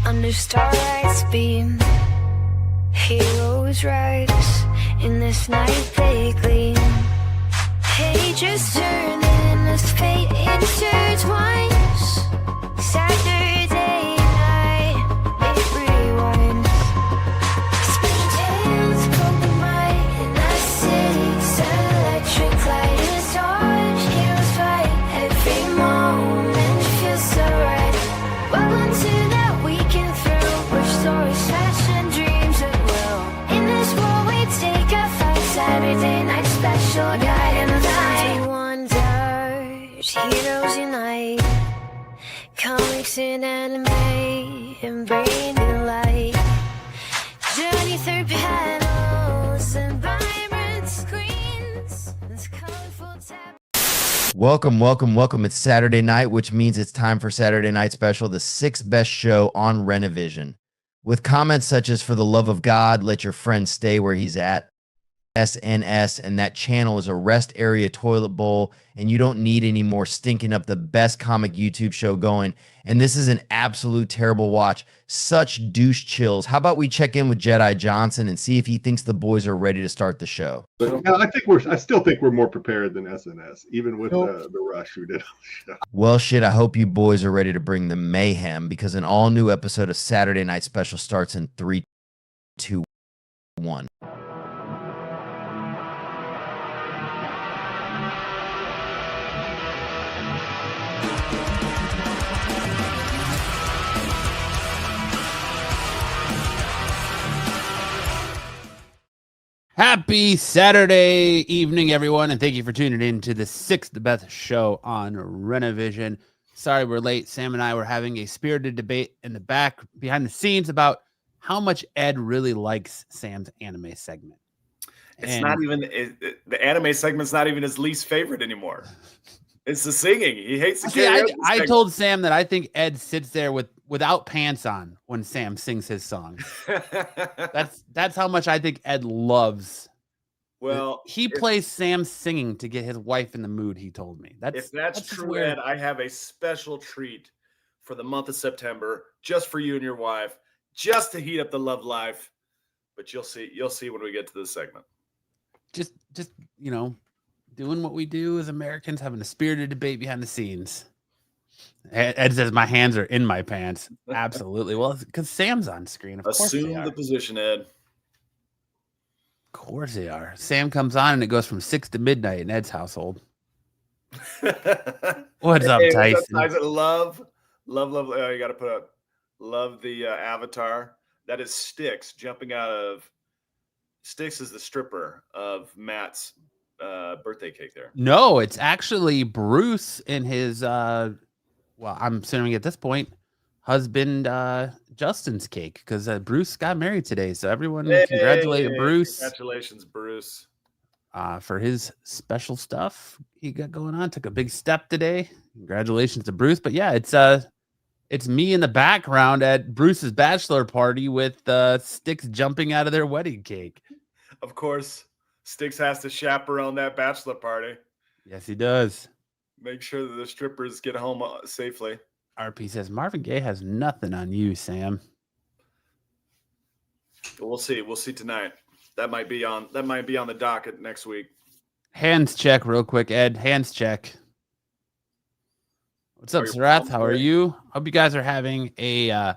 under starlight's beam. Heroes rise, in this night they gleam. Pages turn and as fate intertwines. Saturday night, it rewinds. Spin tales poke the mind in the city's electric light. It's dodge, heroes fight, every moment feels so right. Welcome to that weekend thrill, where stories fashion dreams at will. In this world we take a fight, Saturday night special guide in the night. Wonders, heroes unite, comics and anime, and bring new light. Journey through panels and vibrant screens. This colorful tap. Welcome. It's Saturday night, which means it's time for Saturday Night Special, the sixth best show on Renovision. With comments such as, "For the love of God, let your friend stay where he's at," SNS, and "that channel is a rest area toilet bowl, and you don't need any more stinking up the best comic YouTube show going. And this is an absolute terrible watch. Such douche chills." How about we check in with Jedi Johnson and see if he thinks the boys are ready to start the show? But I still think we're more prepared than SNS, even with the rush we did on the show. Well, shit, I hope you boys are ready to bring the mayhem, because an all-new episode of Saturday Night Special starts in 3, 2, 1. Happy Saturday evening, everyone, and thank you for tuning in to the sixth best show on Renovision. Sorry we're late. Sam and I were having a spirited debate in the back behind the scenes about how much Ed really likes Sam's anime segment. The anime segment's not even his least favorite anymore. It's the singing. He hates the karaoke I segment. told Sam that I think Ed sits there without pants on when Sam sings his song. That's how much I think Ed loves. Well, he plays Sam singing to get his wife in the mood, he told me. If that's true, Ed, I have a special treat for the month of September, just for you and your wife, just to heat up the love life. But you'll see when we get to this segment. Just doing what we do as Americans, having a spirited debate behind the scenes. Ed says my hands are in my pants. Absolutely. Well, because Sam's on screen. Of course Assume the position, Ed. Of course they are. Sam comes on and it goes from 6 to midnight in Ed's household. What's up, Tyson? Love. Oh, you got to put up. Love the avatar. That is Styx jumping out of. Styx is the stripper of Matt's birthday cake there. No, it's actually Bruce and his I'm assuming at this point husband Justin's cake, because Bruce got married today, so everyone congratulated Bruce. Congratulations, Bruce, for his special stuff he got going on. Took a big step today. Congratulations to Bruce. But yeah, it's me in the background at Bruce's bachelor party with Styx jumping out of their wedding cake. Of course, Styx has to chaperone that bachelor party. Yes, he does. Make sure that the strippers get home safely. RP says Marvin Gaye has nothing on you, Sam. We'll see. We'll see tonight. That might be on the docket next week. Hands check real quick, Ed. Hands check. What's up, Sarath? How are you? Hope you guys are having a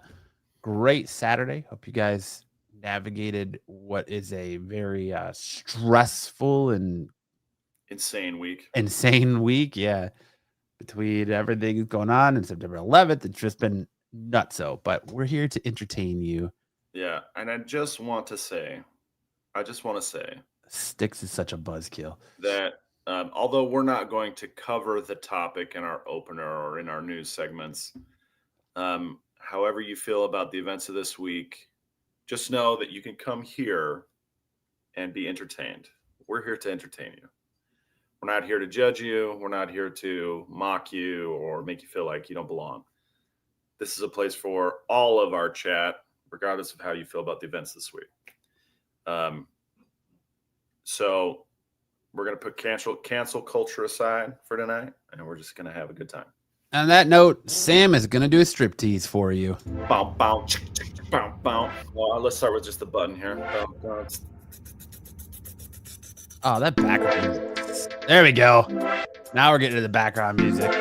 great Saturday. Hope you guys navigated what is a very stressful and insane week. Yeah. Between everything going on and September 11th, it's just been nutso. But we're here to entertain you. Yeah, and I just want to say, Styx is such a buzzkill that although we're not going to cover the topic in our opener or in our news segments, however you feel about the events of this week, just know that you can come here and be entertained. We're here to entertain you. We're not here to judge you. We're not here to mock you or make you feel like you don't belong. This is a place for all of our chat, regardless of how you feel about the events this week. So we're going to put cancel culture aside for tonight, and we're just going to have a good time. On that note, Sam is going to do a striptease for you. Bow, bow, bow, bow. Well, let's start with just the button here. Bow, bow. Oh, that background music. There we go. Now we're getting to the background music.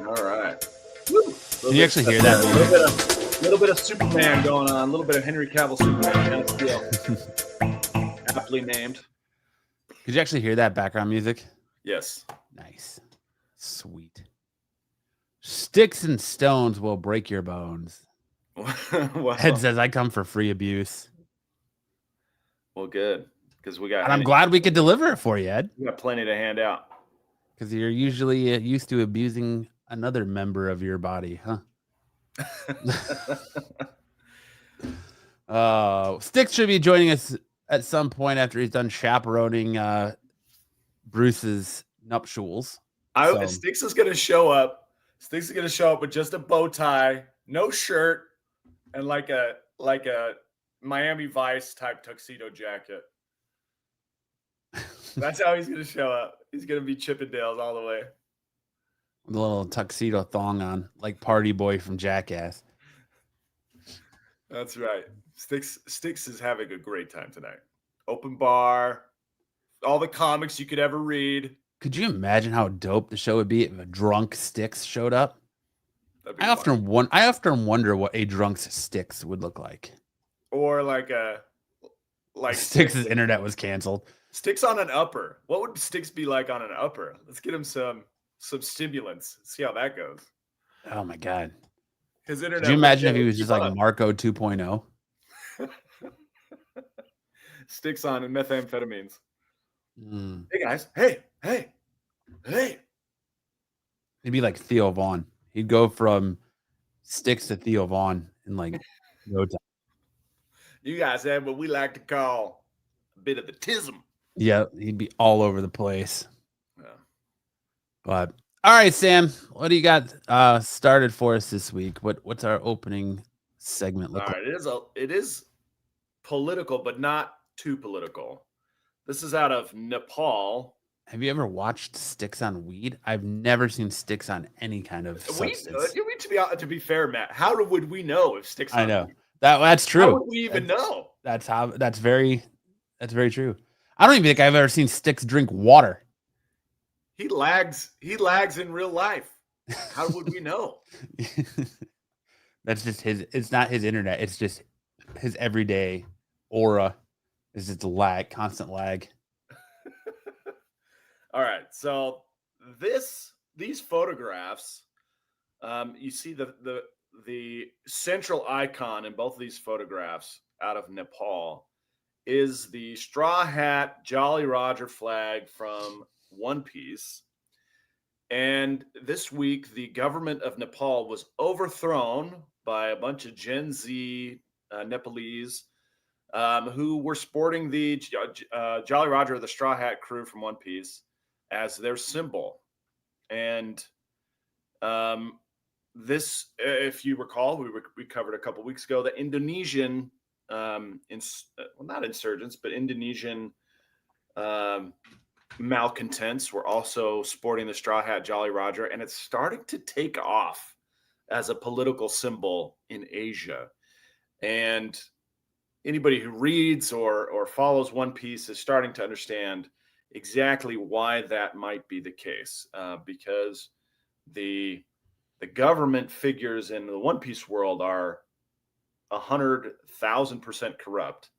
All right. Woo. Can you actually hear that music? A little bit of Superman going on. A little bit of Henry Cavill Superman. Feel. Aptly named. Could you actually hear that background music? Yes. Nice. Sweet. Sticks and stones will break your bones. Well, Ed says, I come for free abuse. well, good. Because we got. And I'm glad we could deliver it for you, Ed. We got plenty to hand out. Because you're usually used to abusing another member of your body, huh? Sticks should be joining us at some point after he's done chaperoning Bruce's nuptials. Sticks is going to show up. Sticks is going to show up with just a bow tie, no shirt, and like a Miami Vice type tuxedo jacket. That's how he's going to show up. He's going to be Chippendales all the way. With a little tuxedo thong on, like Party Boy from Jackass. That's right. Sticks is having a great time tonight. Open bar, all the comics you could ever read. Could you imagine how dope the show would be if a drunk Sticks showed up? I often wonder what a drunk Sticks would look like. Or like Sticks' internet was canceled. Sticks on an upper. What would Sticks be like on an upper? Let's get him some stimulants. See how that goes. Oh my god. His internet. Could you imagine if he was just like Marco 2.0? Sticks on methamphetamines. Mm. Hey guys. Hey. He'd be like Theo Vaughn. He'd go from Sticks to Theo Vaughn in like no time. You guys have what we like to call a bit of the tism. Yeah, he'd be all over the place. Yeah. But all right, Sam, what do you got started for us this week? What's our opening segment look all like? right, it is political, but not too political. This is out of Nepal. Have you ever watched Sticks on weed? I've never seen Sticks on any kind of substance. To be fair, Matt, how would we know if Sticks? I know that's true. How would we even know? That's very true. I don't even think I've ever seen Sticks drink water. He lags in real life. How would we know? That's just his. It's not his internet. It's just his everyday aura. Is just lag, constant lag. All right, so these photographs, you see the central icon in both of these photographs out of Nepal is the straw hat Jolly Roger flag from One Piece. And this week, the government of Nepal was overthrown by a bunch of Gen Z Nepalese who were sporting the Jolly Roger, the straw hat crew from One Piece, as their symbol. And this, if you recall, we covered a couple weeks ago, the Indonesian, not insurgents, but Indonesian malcontents were also sporting the straw hat Jolly Roger, and it's starting to take off as a political symbol in Asia. And anybody who reads or follows One Piece is starting to understand exactly why that might be the case, because the government figures in the One Piece world are 100,000% corrupt,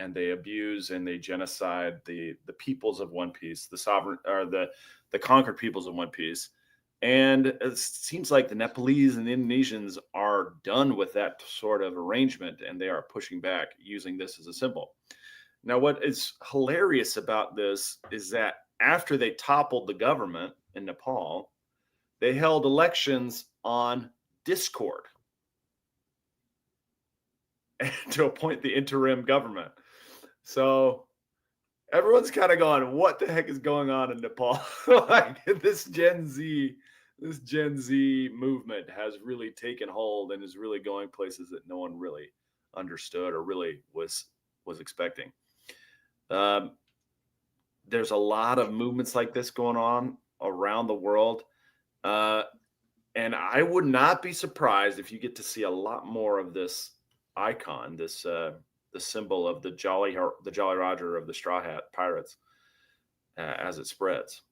and they abuse and they genocide the peoples of One Piece, the sovereign or the conquered peoples of One Piece. And it seems like the Nepalese and the Indonesians are done with that sort of arrangement, and they are pushing back using this as a symbol. Now, what is hilarious about this is that after they toppled the government in Nepal, they held elections on Discord to appoint the interim government. So everyone's kind of going, what the heck is going on in Nepal? Like this Gen Z movement has really taken hold and is really going places that no one really understood or really was expecting. There's a lot of movements like this going on around the world. And I would not be surprised if you get to see a lot more of this icon, this the symbol of the Jolly Roger of the Straw Hat Pirates as it spreads.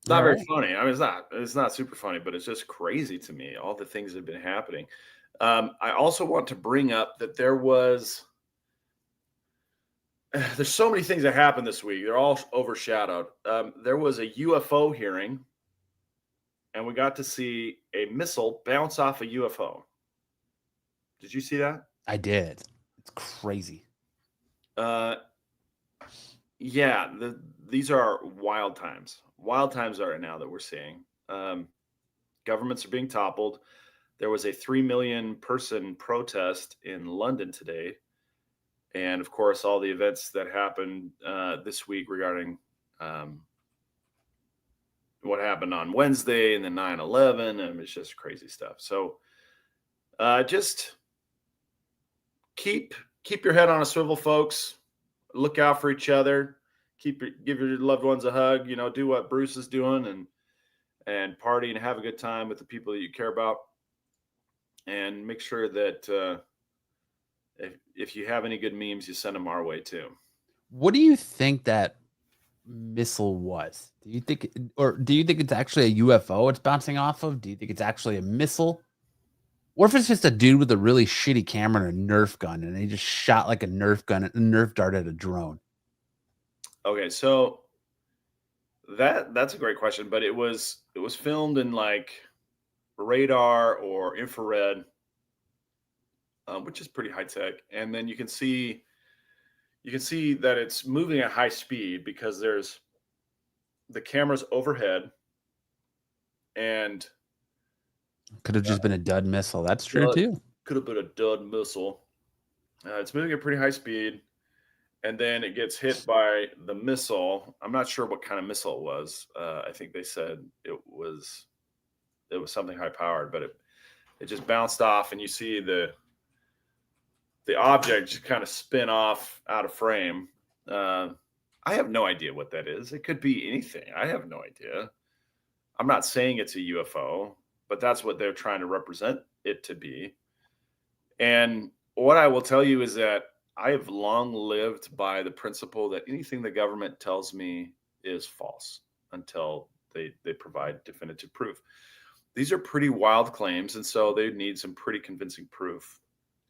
It's not very funny. I mean, it's not super funny, but it's just crazy to me, all the things that have been happening. I also want to bring up that there's so many things that happened this week. They're all overshadowed. There was a UFO hearing, and we got to see a missile bounce off a UFO. Did you see that? I did. It's crazy. Yeah, these are wild times. Wild times right now that we're seeing. Governments are being toppled. There was a 3 million person protest in London today. And of course, all the events that happened this week regarding what happened on Wednesday and then 9/11, and it's just crazy stuff. So just keep your head on a swivel, folks. Look out for each other. Give your loved ones a hug. You know, do what Bruce is doing and party and have a good time with the people that you care about. And make sure that if you have any good memes, you send them our way too. What do you think that missile was? Do you think it's actually a UFO it's bouncing off of? Do you think it's actually a missile? Or if it's just a dude with a really shitty camera and a Nerf gun, and he just shot like a Nerf dart at a drone? Okay, so that's a great question, but it was filmed in like radar or infrared, which is pretty high tech, and then you can see that it's moving at high speed because there's the camera's overhead, and could have just been a dud missile. That's true too. Could have been a dud missile. It's moving at pretty high speed, and then it gets hit by the missile. I'm not sure what kind of missile it was. I think they said it was something high powered, but it just bounced off, and you see the object just kind of spin off out of frame. I have no idea what that is. It could be anything. I have no idea. I'm not saying it's a UFO, but that's what they're trying to represent it to be. And what I will tell you is that I have long lived by the principle that anything the government tells me is false until they provide definitive proof. These are pretty wild claims, and so they need some pretty convincing proof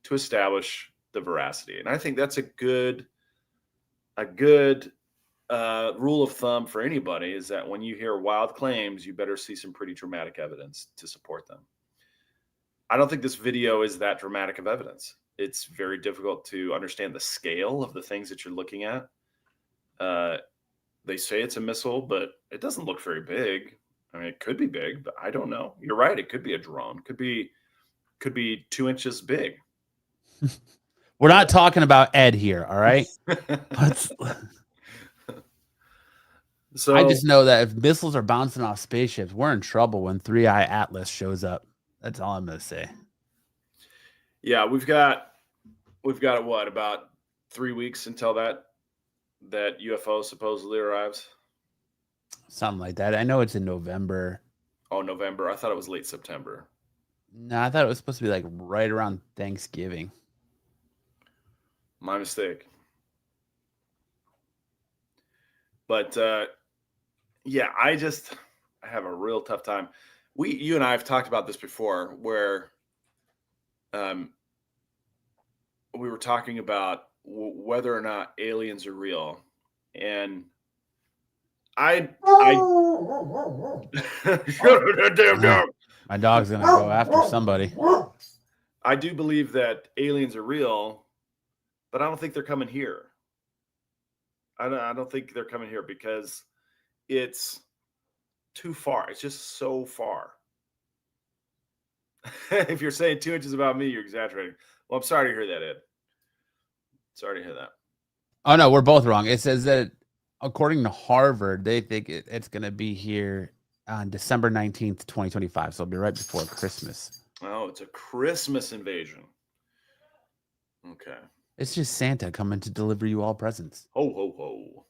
to establish the veracity. And I think that's a good rule of thumb for anybody, is that when you hear wild claims, you better see some pretty dramatic evidence to support them. I don't think this video is that dramatic of evidence. It's very difficult to understand the scale of the things that you're looking at. They say it's a missile, but it doesn't look very big. I mean, it could be big, but I don't know. You're right. It could be a drone. Could be 2 inches big. We're not talking about Ed here, all right? So I just know that if missiles are bouncing off spaceships, we're in trouble when 3-Eye Atlas shows up. That's all I'm going to say. Yeah, we've got what, about 3 weeks until that UFO supposedly arrives? Something like that. I know it's in November. Oh, November. I thought it was late September. No, I thought it was supposed to be like right around Thanksgiving. My mistake. But yeah, I have a real tough time. You and I have talked about this before, where we were talking about whether or not aliens are real, and I shut up, that damn dog. My dog's gonna go after somebody. I do believe that aliens are real, but I don't think they're coming here. I don't think they're coming here because it's too far. It's just so far. If you're saying 2 inches about me, you're exaggerating. Well, I'm sorry to hear that, Ed. Sorry to hear that. Oh no, we're both wrong. It says that according to Harvard, they think it's going to be here on December 19th, 2025. So it'll be right before Christmas. Oh, it's a Christmas invasion. Okay. It's just Santa coming to deliver you all presents. Ho, ho, ho.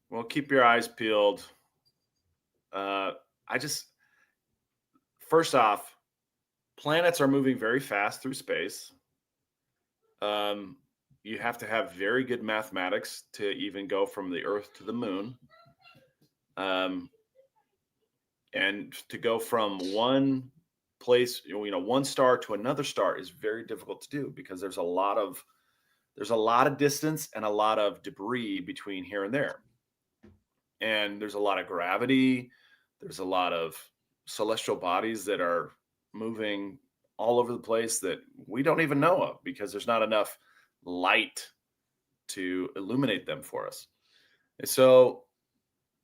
Well, keep your eyes peeled. First off, planets are moving very fast through space. You have to have very good mathematics to even go from the Earth to the moon. And to go from one place, one star to another star is very difficult to do because there's a lot of distance and a lot of debris between here and there. And there's a lot of gravity. There's a lot of celestial bodies that are moving all over the place that we don't even know of because there's not enough light to illuminate them for us. And so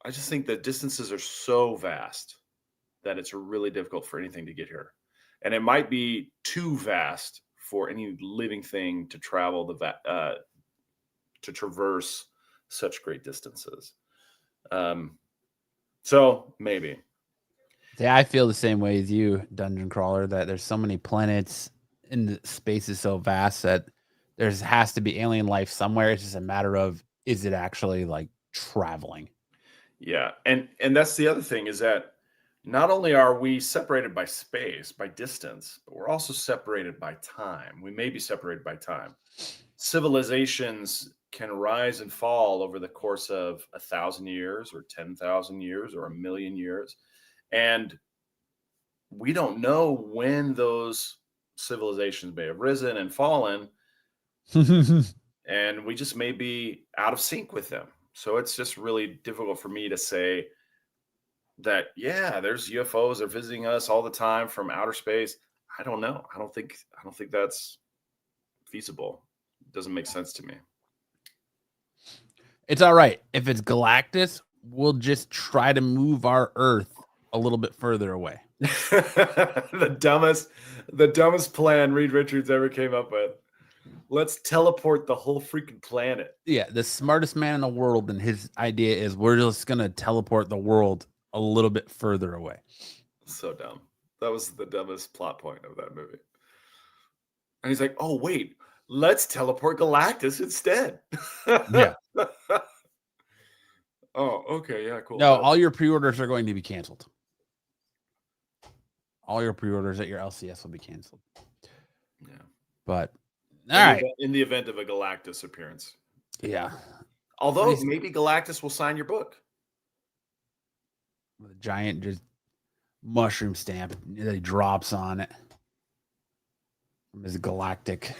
I just think the distances are so vast that it's really difficult for anything to get here. And it might be too vast for any living thing to travel to traverse such great distances. So maybe. Yeah, I feel the same way as you, Dungeon Crawler, that there's so many planets and the space is so vast that there has to be alien life somewhere. It's just a matter of, is it actually like traveling? Yeah. And that's the other thing is that not only are we separated by space, by distance, but we're also separated by time. We may be separated by time. Civilizations can rise and fall over the course of 1,000 years or 10,000 years or 1,000,000 years. And we don't know when those civilizations may have risen and fallen. And we just may be out of sync with them. So it's just really difficult for me to say that, yeah, there's UFOs, they're visiting us all the time from outer space. I don't know. I don't think that's feasible. It doesn't make sense to me. It's all right. If it's Galactus, we'll just try to move our Earth a little bit further away. The dumbest plan Reed Richards ever came up with. Let's teleport the whole freaking planet. Yeah, the smartest man in the world, and his idea is we're just going to teleport the world a little bit further away. So dumb. That was the dumbest plot point of that movie. And he's like, oh, wait, let's teleport Galactus instead. Yeah. Oh, okay. Yeah, cool. No, all your pre-orders are going to be canceled. All your pre-orders at your LCS will be canceled. Yeah. But, all right. In the event of a Galactus appearance. Yeah. Although maybe Galactus will sign your book. With a giant just mushroom stamp that he drops on it. From his galactic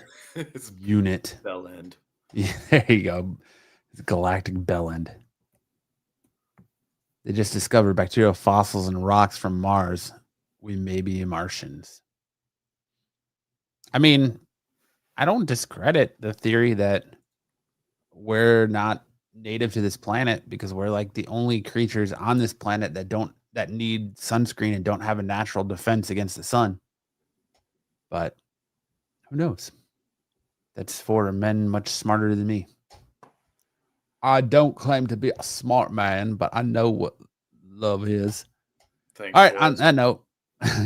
unit. Bell end. Yeah, there you go. His galactic bell end. They just discovered bacterial fossils and rocks from Mars. We may be Martians. I mean, I don't discredit the theory that we're not native to this planet because we're like the only creatures on this planet that need sunscreen and don't have a natural defense against the sun. But who knows? That's for men much smarter than me. I don't claim to be a smart man, but I know what love is. Thanks, all right, boys. on that note,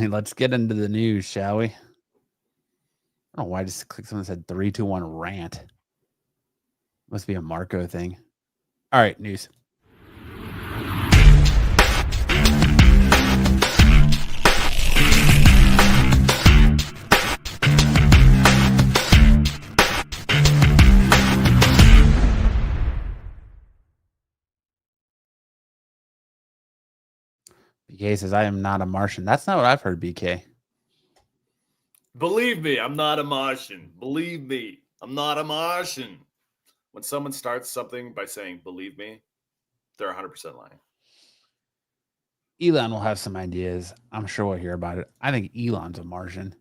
let's get into the news, shall we? I don't know why I just clicked something that said 3, 2, 1 rant. Must be a Marco thing. All right, news. BK says, I am not a Martian. That's not what I've heard, BK. Believe me, I'm not a Martian. Believe me, I'm not a Martian. When someone starts something by saying, believe me, they're 100% lying. Elon will have some ideas. I'm sure we'll hear about it. I think Elon's a Martian.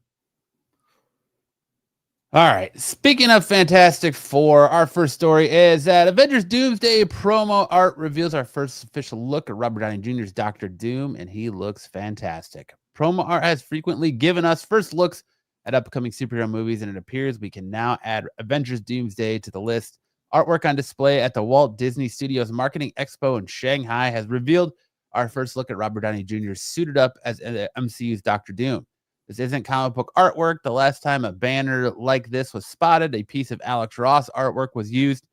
All right. Speaking of Fantastic Four, our first story is that Avengers Doomsday promo art reveals our first official look at Robert Downey Jr.'s Dr. Doom, and he looks fantastic. Promo art has frequently given us first looks at upcoming superhero movies, and it appears we can now add Avengers Doomsday to the list. Artwork on display at the Walt Disney Studios Marketing Expo in Shanghai has revealed our first look at Robert Downey Jr. suited up as MCU's Dr. Doom. This isn't comic book artwork. The last time a banner like this was spotted, a piece of Alex Ross artwork was used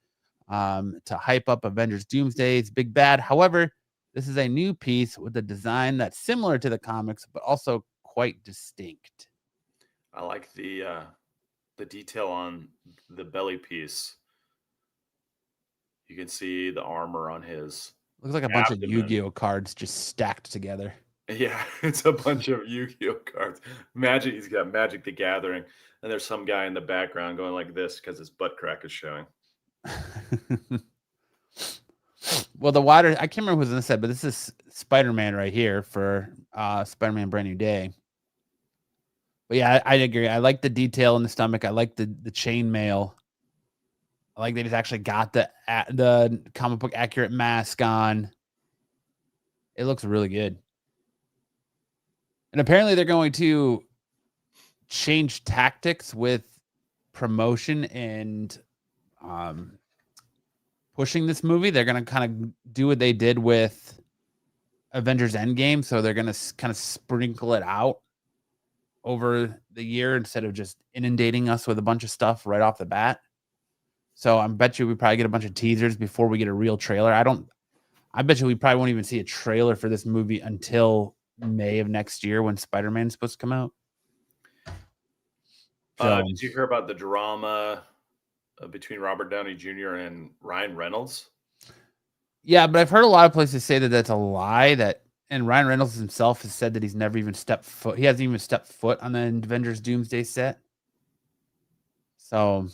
to hype up Avengers Doomsday's big bad. However, This is a new piece with a design that's similar to the comics, but also quite distinct. I like the detail on the belly piece. You can see the armor on his. Looks like a bunch of abdomen. Yu-Gi-Oh cards just stacked together. Yeah, it's a bunch of Yu-Gi-Oh cards. Magic, he's got Magic the Gathering, and there's some guy in the background going like this because his butt crack is showing. Well, the water, I can't remember who's in this set, but this is Spider-Man right here for Spider-Man Brand New Day. But yeah, I agree. I like the detail in the stomach. I like the chain mail. I like that he's actually got the comic book accurate mask on. It looks really good. And apparently they're going to change tactics with promotion and pushing this movie. They're going to kind of do what they did with Avengers Endgame. So they're going to kind of sprinkle it out over the year instead of just inundating us with a bunch of stuff right off the bat. So I bet you we probably get a bunch of teasers before we get a real trailer. I bet you we probably won't even see a trailer for this movie until May of next year when Spider-Man's supposed to come out. So, Did you hear about the drama between Robert Downey Jr. and Ryan Reynolds? Yeah, but I've heard a lot of places say that that's a lie. And Ryan Reynolds himself has said that he's never even stepped foot. He hasn't even stepped foot on the Avengers Doomsday set. So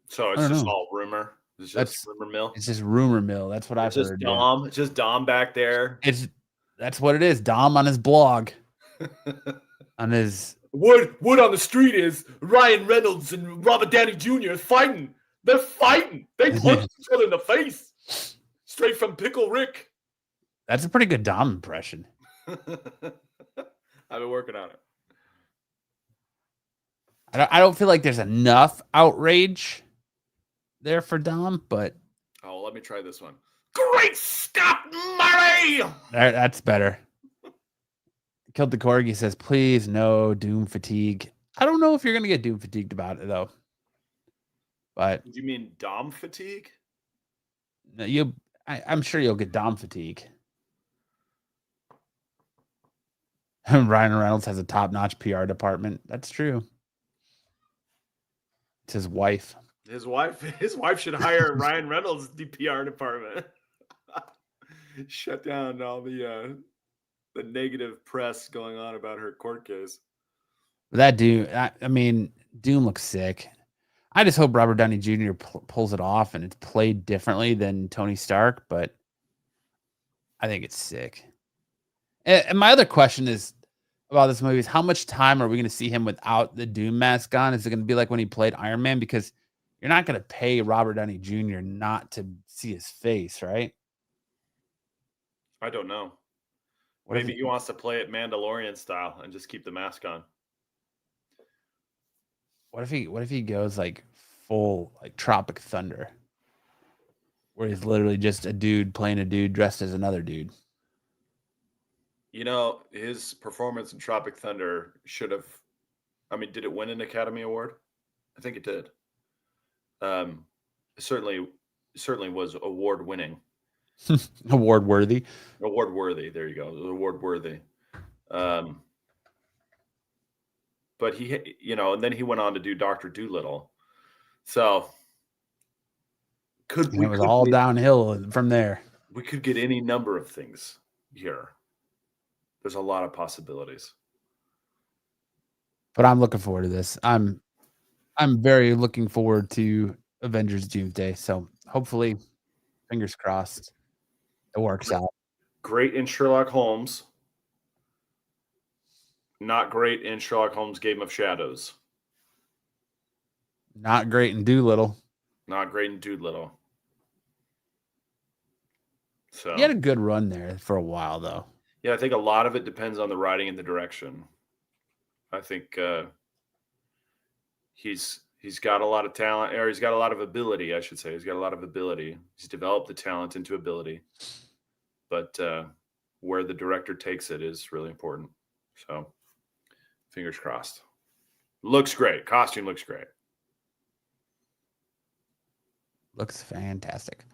it's just all rumor. It's just rumor mill. It's just rumor mill. That's what I've heard. Dom. It's just Dom back there. That's what it is. Dom on his blog. On his Wood on the street is Ryan Reynolds and Robert Downey Jr. fighting. They're fighting. They punch each other in the face. Straight from Pickle Rick. That's a pretty good Dom impression. I've been working on it. I don't feel like there's enough outrage there for Dom, but let me try this one. Great Scott Murray! That's better. Killed the Corgi says, please no Doom fatigue. I don't know if you're gonna get Doom fatigued about it though. But you mean Dom fatigue? No, I'm sure you'll get Dom fatigue. Ryan Reynolds has a top-notch PR department. That's true. It's his wife. His wife should hire Ryan Reynolds' PR department. Shut down all the negative press going on about her court case. That dude, I mean, Doom looks sick. I just hope Robert Downey Jr. pulls it off and it's played differently than Tony Stark, but I think it's sick. And my other question is about this movie is how much time are we going to see him without the Doom mask on? Is it going to be like when he played Iron Man? Because you're not going to pay Robert Downey Jr. not to see his face, right? I don't know. Maybe he wants to play it Mandalorian style and just keep the mask on. What if he goes like full like Tropic Thunder, where he's literally just a dude playing a dude dressed as another dude? You know, his performance in Tropic Thunder should have. I mean, did it win an Academy Award? I think it did. Certainly was award winning. Award worthy. Award worthy. There you go. Award worthy. But he, and then he went on to do Dr. Dolittle. So it was all downhill from there. We could get any number of things here. There's a lot of possibilities. But I'm looking forward to this. I'm very looking forward to Avengers Doomsday. So hopefully, fingers crossed, it works out. Great in Sherlock Holmes. Not great in Sherlock Holmes' Game of Shadows. Not great in Doolittle. Not great in Doolittle. So he had a good run there for a while, though. Yeah, I think a lot of it depends on the writing and the direction. I think he's got a lot of talent, or he's got a lot of ability, I should say. He's got a lot of ability. He's developed the talent into ability. But where the director takes it is really important. So fingers crossed. Looks great. Costume looks great. Looks fantastic.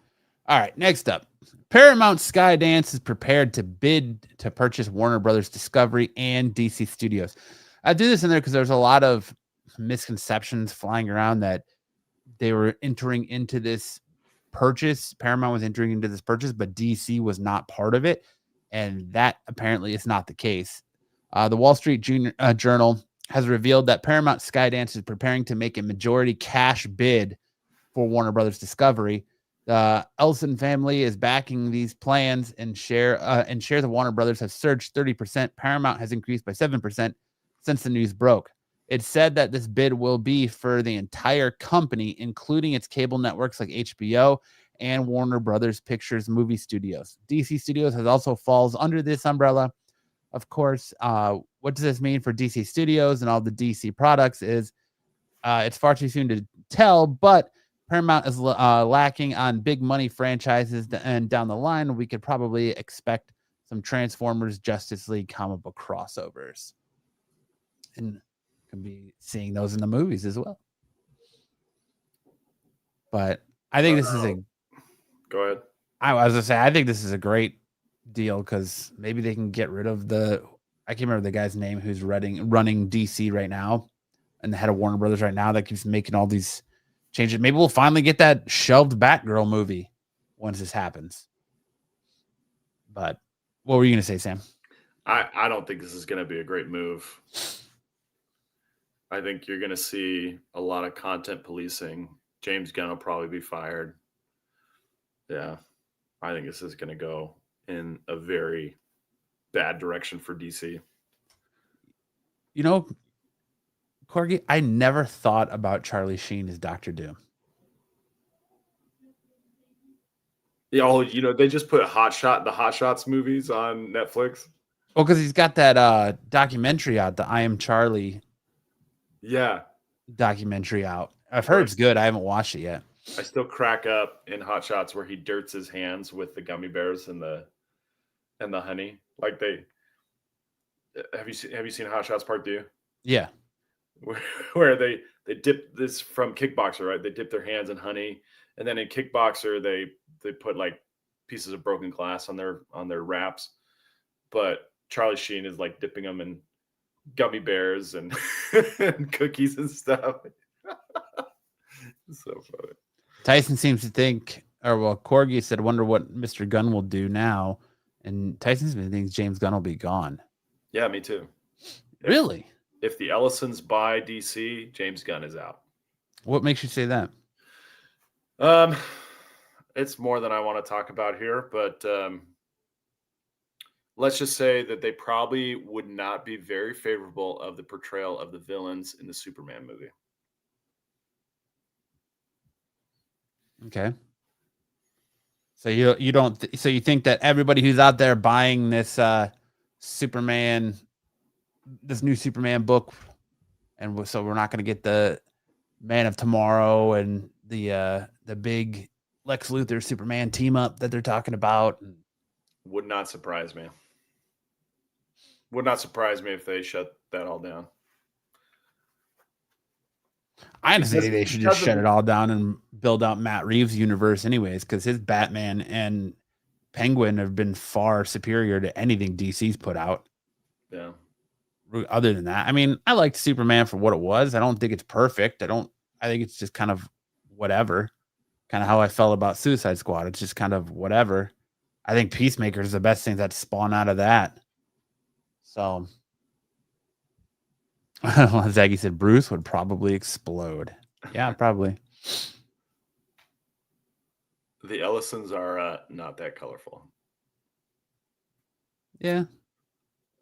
All right, next up. Paramount Skydance is prepared to bid to purchase Warner Bros. Discovery and DC Studios. I do this in there because there's a lot of misconceptions flying around that they were entering into this purchase. Paramount was entering into this purchase, but DC was not part of it. And that apparently is not the case. The Wall Street Journal has revealed that Paramount Skydance is preparing to make a majority cash bid for Warner Brothers Discovery. The Ellison family is backing these plans and shares of Warner Brothers have surged 30%. Paramount has increased by 7% since the news broke. It's said that this bid will be for the entire company, including its cable networks like HBO and Warner Brothers Pictures movie studios. DC Studios has also falls under this umbrella. Of course, what does this mean for DC Studios and all the DC products is it's far too soon to tell, but Paramount is lacking on big money franchises, and down the line, we could probably expect some Transformers, Justice League comic book crossovers. And can be seeing those in the movies as well. But I think this is a... Go ahead. I was going to say, I think this is a great deal because maybe they can get rid of the... I can't remember the guy's name who's running DC right now and the head of Warner Brothers right now that keeps making all these changes. Maybe we'll finally get that shelved Batgirl movie once this happens. But what were you going to say, Sam? I don't think this is going to be a great move. I think you're going to see a lot of content policing. James Gunn will probably be fired. Yeah, I think this is going to go in a very bad direction for DC. You know, Corgi, I never thought about Charlie Sheen as Dr. Doom. Yeah, they just put the Hot Shots movies on Netflix. Well, because he's got that documentary out, the I Am Charlie documentary out. I've heard it's good. I haven't watched it yet. I still crack up in Hot Shots where he dirts his hands with the gummy bears and the honey. Like have you seen Hot Shots Part 2? Yeah. Where they dip this from Kickboxer, right? They dip their hands in honey, and then in Kickboxer they put like pieces of broken glass on their wraps. But Charlie Sheen is like dipping them in gummy bears and, and cookies and stuff. So funny. Tyson seems to think, Corgi said, wonder what Mr. Gunn will do now. And Tyson's been thinking James Gunn will be gone. Yeah, me too. Really? If the Ellisons buy DC, James Gunn is out. What makes you say that? It's more than I want to talk about here, but let's just say that they probably would not be very favorable of the portrayal of the villains in the Superman movie. Okay. So you don't so you think that everybody who's out there buying this Superman, this new Superman book, and so we're not going to get the Man of Tomorrow and the big Lex Luthor Superman team up that they're talking about? Would not surprise me. Would not surprise me if they shut that all down. I honestly think they should just shut it all down and build out Matt Reeves' universe anyways, because his Batman and Penguin have been far superior to anything DC's put out. Yeah. Other than that, I mean, I liked Superman for what it was. I don't think it's perfect. I think it's just kind of whatever. Kind of how I felt about Suicide Squad. It's just kind of whatever. I think Peacemaker is the best thing that spawned out of that. So Zaggy said Bruce would probably explode. Yeah, probably. The Ellisons are not that colorful. Yeah.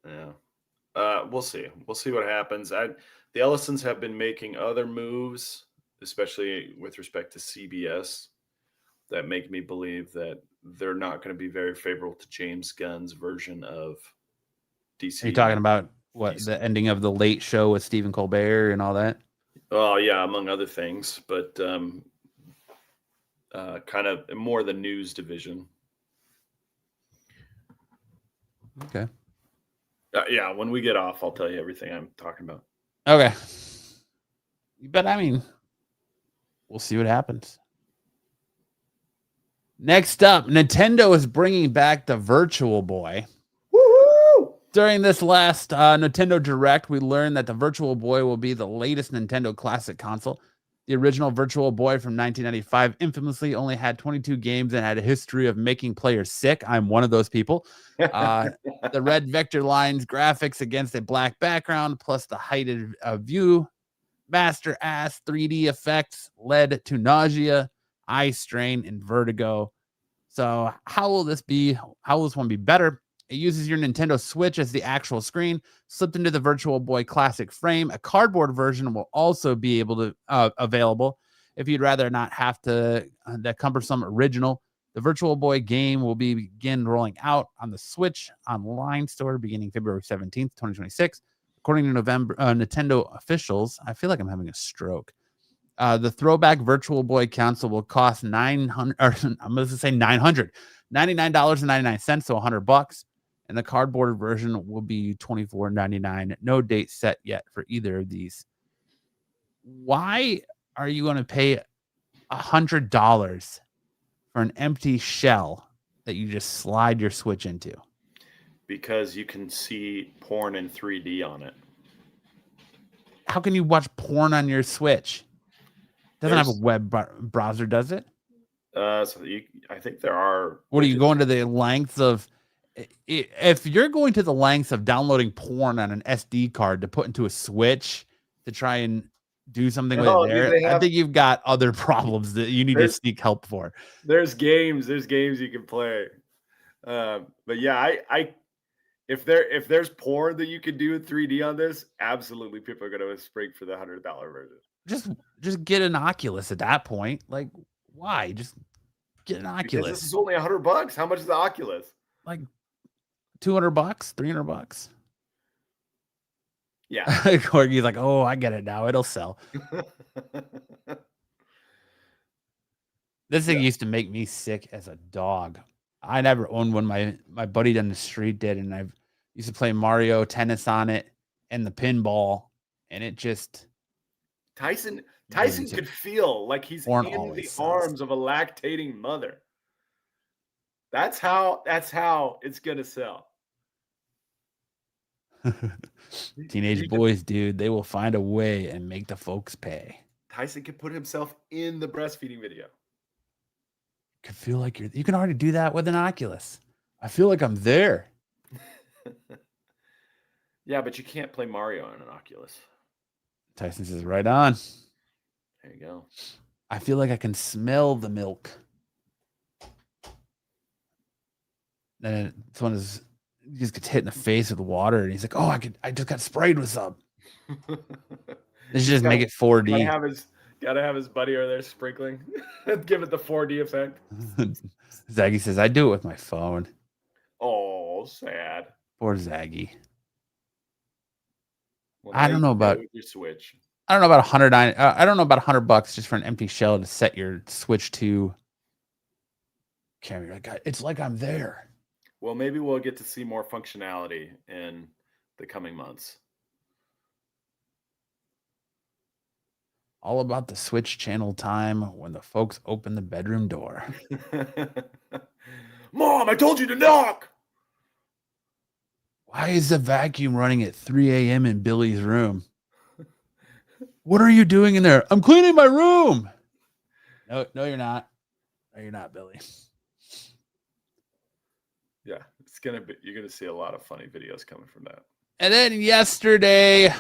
Yeah. We'll see. We'll see what happens. The Ellisons have been making other moves, especially with respect to CBS, that make me believe that they're not going to be very favorable to James Gunn's version of DC. Are you talking about what, the ending of The Late Show with Stephen Colbert and all that? Oh, yeah, among other things, but kind of more the news division. Okay. Yeah, when we get off, I'll tell you everything I'm talking about. Okay. But I mean, we'll see what happens. Next up, Nintendo is bringing back the Virtual Boy. Woohoo! During this last Nintendo Direct, we learned that the Virtual Boy will be the latest Nintendo classic console. The original Virtual Boy from 1995 infamously only had 22 games and had a history of making players sick. I'm one of those people. The red vector lines graphics against a black background, plus the heightened view, master ass 3D effects led to nausea, eye strain, and vertigo. So how will this be? How will this one be better? It uses your Nintendo Switch as the actual screen, slipped into the Virtual Boy Classic frame. A cardboard version will also be available if you'd rather not have to that cumbersome original. The Virtual Boy game will begin rolling out on the Switch online store beginning February 17th, 2026. According to Nintendo officials, I feel like I'm having a stroke. The throwback Virtual Boy console will cost $999.99, so $100, and the cardboard version will be $24.99. No date set yet for either of these. Why are you going to pay $100 for an empty shell that you just slide your Switch into? Because you can see porn in 3D on it. How can you watch porn on your Switch? Doesn't have a web browser, does it? I think there are. What are you going to the lengths of? If you're going to the lengths of downloading porn on an SD card to put into a Switch to try and do something with it there, I think you've got other problems that you need to seek help for. There's games you can play. But yeah, if there's porn that you can do in 3D on this, absolutely people are going to spring for the $100 version. Just get an Oculus at that point. Like, why? Just get an Oculus. Because this is only $100. How much is the Oculus? Like $200, $300. Yeah. Corky's like, oh, I get it now. It'll sell. This thing used to make me sick as a dog. I never owned one. My buddy down the street did, and I used to play Mario Tennis on it and the pinball, and it just. Tyson could feel like he's in the arms of a lactating mother. That's how it's gonna sell. Teenage boys, dude, they will find a way and make the folks pay. Tyson could put himself in the breastfeeding video. Could feel like you can already do that with an Oculus. I feel like I'm there. Yeah, but you can't play Mario on an Oculus. Tyson says, right on. There you go. I feel like I can smell the milk. And this one is, he just gets hit in the face with water, and he's like, oh, I just got sprayed with some. They should just make it 4D. Gotta have his buddy over there sprinkling. Give it the 4D effect. Zaggy says, I do it with my phone. Oh, sad. Poor Zaggy. Well, I don't know about your Switch. I don't know about I don't know about $100 just for an empty shell to set your Switch to camera. It's like I'm there. Well, maybe we'll get to see more functionality in the coming months. All about the Switch channel time when the folks open the bedroom door. Mom, I told you to knock. Why is the vacuum running at 3 a.m. in Billy's room? What are you doing in there? I'm cleaning my room. No, you're not. No, you're not, Billy. Yeah, you're gonna see a lot of funny videos coming from that. And then yesterday,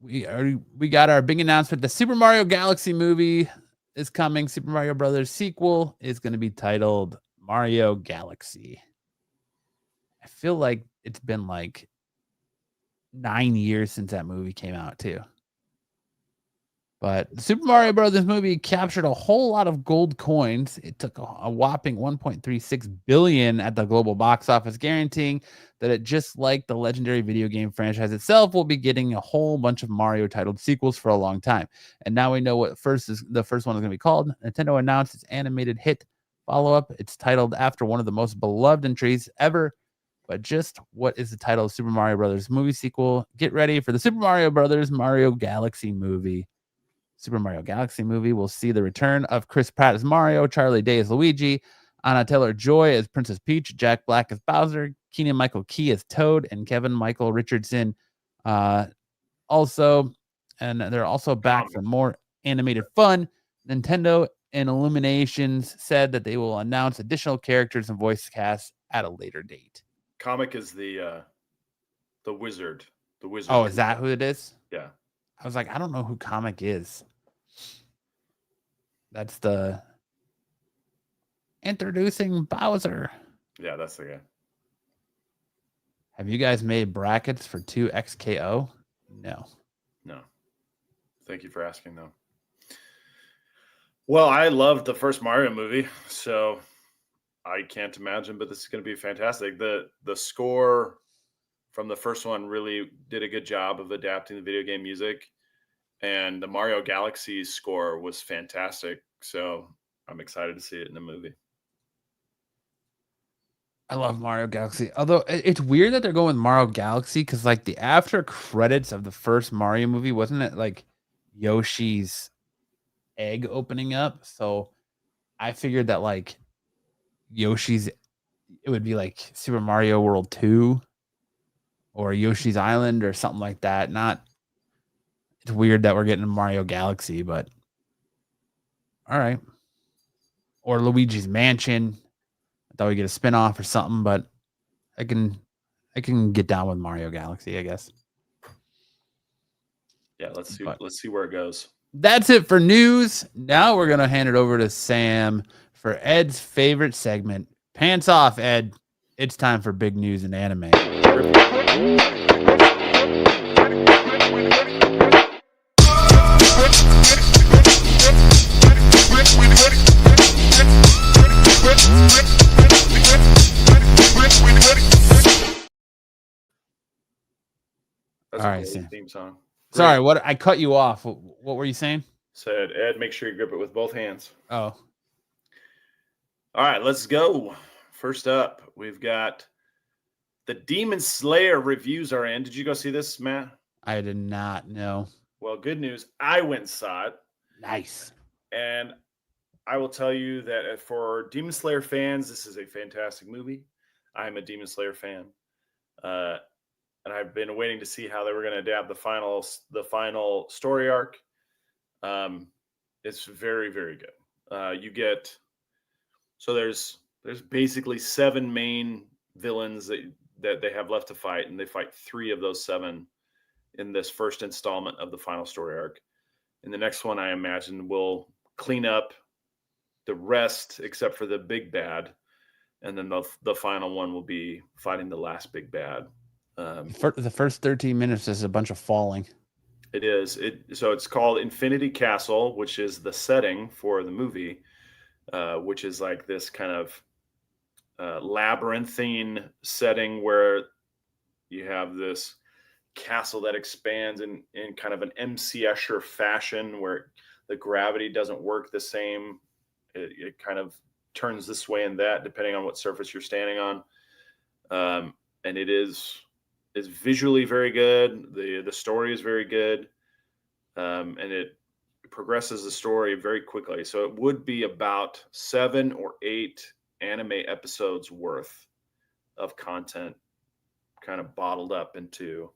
we got our big announcement. The Super Mario Galaxy movie is coming. Super Mario Brothers sequel is going to be titled Mario Galaxy. I feel like it's been like 9 years since that movie came out too. But the Super Mario Brothers movie captured a whole lot of gold coins. It took a whopping 1.36 billion at the global box office, guaranteeing that it, just like the legendary video game franchise itself, will be getting a whole bunch of Mario titled sequels for a long time. And now we know what the first one is going to be called. Nintendo announced its animated hit follow-up. It's titled after one of the most beloved entries ever. But just what is the title of Super Mario Brothers movie sequel? Get ready for the Super Mario Brothers Mario Galaxy movie. Super Mario Galaxy movie will see the return of Chris Pratt as Mario, Charlie Day as Luigi, Anna Taylor-Joy as Princess Peach, Jack Black as Bowser, Keegan-Michael Key as Toad, and Kevin Michael Richardson also. And they're also back for more animated fun. Nintendo and Illuminations said that they will announce additional characters and voice casts at a later date. Comic is the wizard. The wizard. Oh, is that who it is? Yeah. I was like, I don't know who Comic is. That's the introducing Bowser. Yeah, that's the guy. Have you guys made brackets for 2XKO? No. No. Thank you for asking, though. Well, I loved the first Mario movie, so I can't imagine, but this is going to be fantastic. The score from the first one really did a good job of adapting the video game music, and the Mario Galaxy score was fantastic. So I'm excited to see it in the movie. I love Mario Galaxy. Although it's weird that they're going with Mario Galaxy because, like, the after credits of the first Mario movie, wasn't it like Yoshi's egg opening up? So I figured that, like, it would be like Super Mario World 2 or Yoshi's Island or something like that. It's weird that we're getting Mario Galaxy, but all right. Or Luigi's Mansion. I thought we'd get a spinoff or something, but I can get down with Mario Galaxy, I guess. Yeah, let's see where it goes. That's it for news. Now we're gonna hand it over to Sam for Ed's favorite segment. Pants off, Ed. It's time for big news in anime. That's All a right, great Sam. theme song. Sorry, what I cut you off. What were you saying? Said, Ed, make sure you grip it with both hands. Oh, All right, let's go. First up, we've got the Demon Slayer reviews are in. Did you go see this, Matt? I did not know. Well, good news. I went and saw it. Nice. And I will tell you that for Demon Slayer fans, this is a fantastic movie. I'm a Demon Slayer fan. And I've been waiting to see how they were going to adapt the final story arc. It's very, very good. There's basically 7 main villains that they have left to fight, and they fight 3 of those 7 in this first installment of the final story arc. In the next one, I imagine will clean up the rest except for the big bad, and then the final one will be fighting the last big bad. The first 13 minutes is a bunch of falling. It is. So it's called Infinity Castle, which is the setting for the movie, which is like this kind of labyrinthine setting where you have this castle that expands in kind of an MC Escher fashion where the gravity doesn't work the same. It kind of turns this way and that depending on what surface you're standing on. And it is visually very good. The story is very good. And it progresses the story very quickly. So it would be about 7 or 8 anime episodes worth of content kind of bottled up into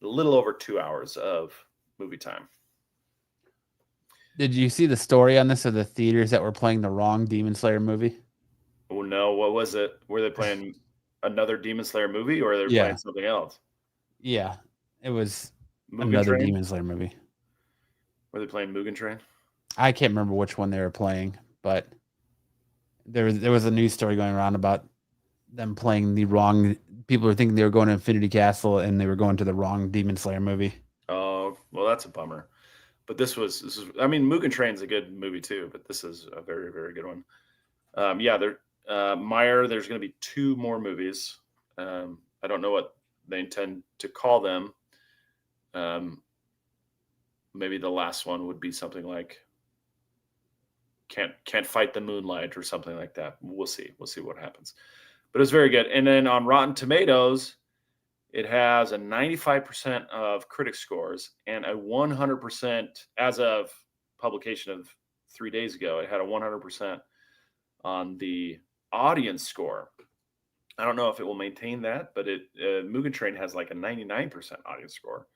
a little over 2 hours of movie time. Did you see the story on this of the theaters that were playing the wrong Demon Slayer movie? Oh no, what was it? Were they playing another Demon Slayer movie or they're playing something else? Yeah, it was Mugen another Train? Demon Slayer movie. Were they playing Mugen Train? I can't remember which one they were playing, but there was a news story going around about them playing the wrong. People were thinking they were going to Infinity Castle and they were going to the wrong Demon Slayer movie. Oh, well, that's a bummer. But this is. I mean, Mugen Train's a good movie too, but this is a very, very good one. Meyer. There's going to be 2 more movies. I don't know what they intend to call them. Maybe the last one would be something like Can't Fight the Moonlight or something like that. We'll see what happens. But it's very good. And then on Rotten Tomatoes, it has a 95% of critic scores and a 100% as of publication of 3 days ago. It had a 100% on the audience score. I don't know if it will maintain that, but Mugen Train has like a 99% audience score.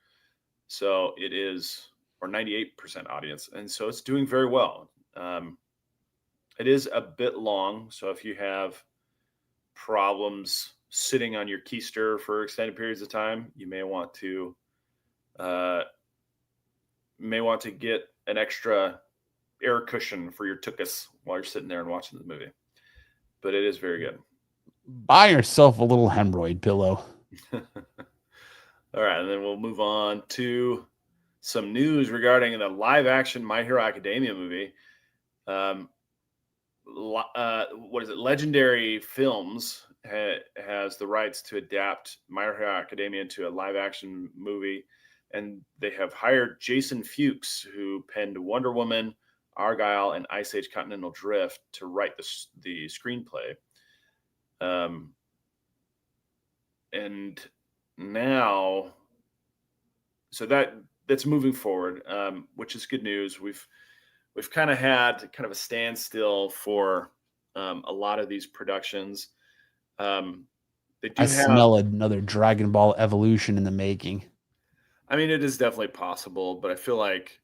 So it is, or 98% audience. And so it's doing very well. It is a bit long. So if you have problems sitting on your keister for extended periods of time, you may want to get an extra air cushion for your tuchus while you're sitting there and watching the movie. But it is very good. Buy yourself a little hemorrhoid pillow. All right, and then we'll move on to some news regarding the live-action My Hero Academia movie. What is it? Legendary Films has the rights to adapt My Hero Academia into a live-action movie, and they have hired Jason Fuchs, who penned Wonder Woman, Argyle, and Ice Age Continental Drift, to write the screenplay. And now, so that's moving forward, which is good news. We've kind of had a standstill for a lot of these productions. I smell another Dragon Ball Evolution in the making. I mean, it is definitely possible, but I feel like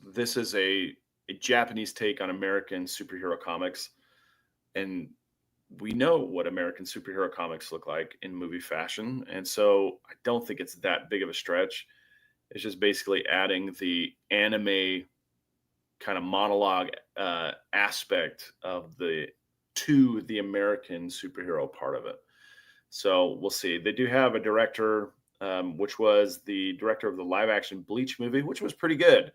this is a Japanese take on American superhero comics, and we know what American superhero comics look like in movie fashion. And so I don't think it's that big of a stretch. It's just basically adding the anime kind of monologue aspect of to the American superhero part of it. So we'll see. They do have a director, which was the director of the live action Bleach movie, which was pretty good.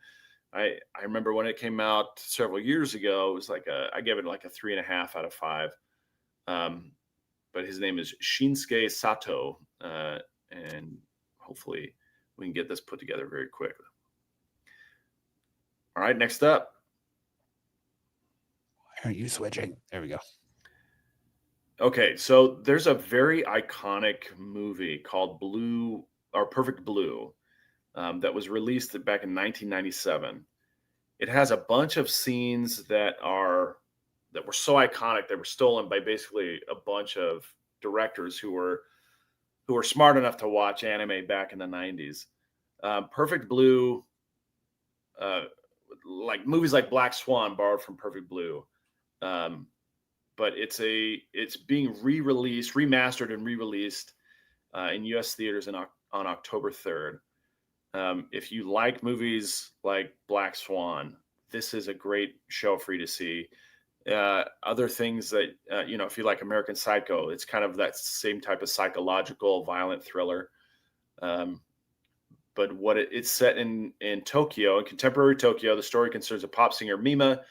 I remember when it came out several years ago, it was I gave it like a 3.5 out of 5. But his name is Shinsuke Sato, and hopefully we can get this put together very quickly. All right, next up. Why aren't you switching? There we go. Okay, so there's a very iconic movie called Perfect Blue that was released back in 1997. It has a bunch of scenes that were so iconic they were stolen by basically a bunch of directors who were smart enough to watch anime back in the 90s. Perfect Blue, like movies like Black Swan borrowed from Perfect Blue. But it's being remastered and re-released in U.S. theaters on October 3rd. If you like movies like Black Swan, this is a great show for you to see. Other things that, if you like American Psycho, it's kind of that same type of psychological violent thriller. But what it's set in Tokyo, in contemporary Tokyo. The story concerns a pop singer, Mima,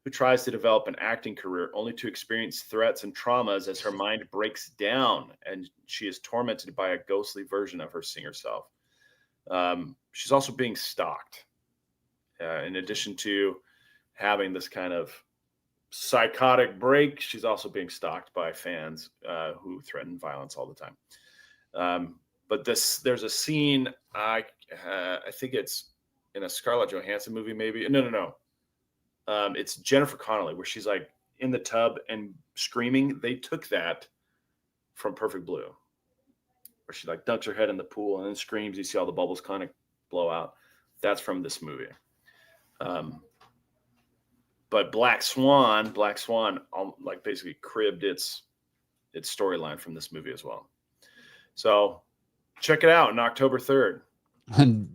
who tries to develop an acting career only to experience threats and traumas as her mind breaks down and she is tormented by a ghostly version of her singer self. She's also being stalked. In addition to having this kind of psychotic break, she's also being stalked by fans who threaten violence all the time. But there's a scene, I think it's in a Scarlett Johansson movie, maybe. No. It's Jennifer Connelly, where she's like in the tub and screaming. They took that from Perfect Blue, where she like dunks her head in the pool and then screams. You see all the bubbles kind of blow out. That's from this movie. But Black Swan like basically cribbed its storyline from this movie as well. So check it out on October 3rd. And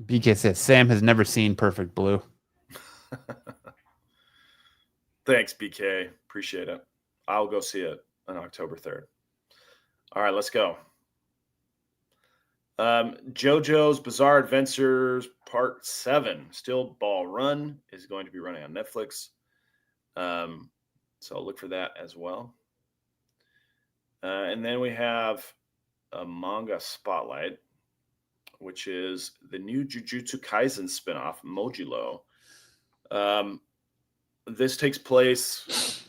BK says Sam has never seen Perfect Blue. Thanks, BK. Appreciate it. I'll go see it on October 3rd. All right, let's go. JoJo's Bizarre Adventures Part 7, Still Ball Run, is going to be running on Netflix. So look for that as well. And then we have a manga spotlight, which is the new Jujutsu Kaisen spinoff, Mojilo. This takes place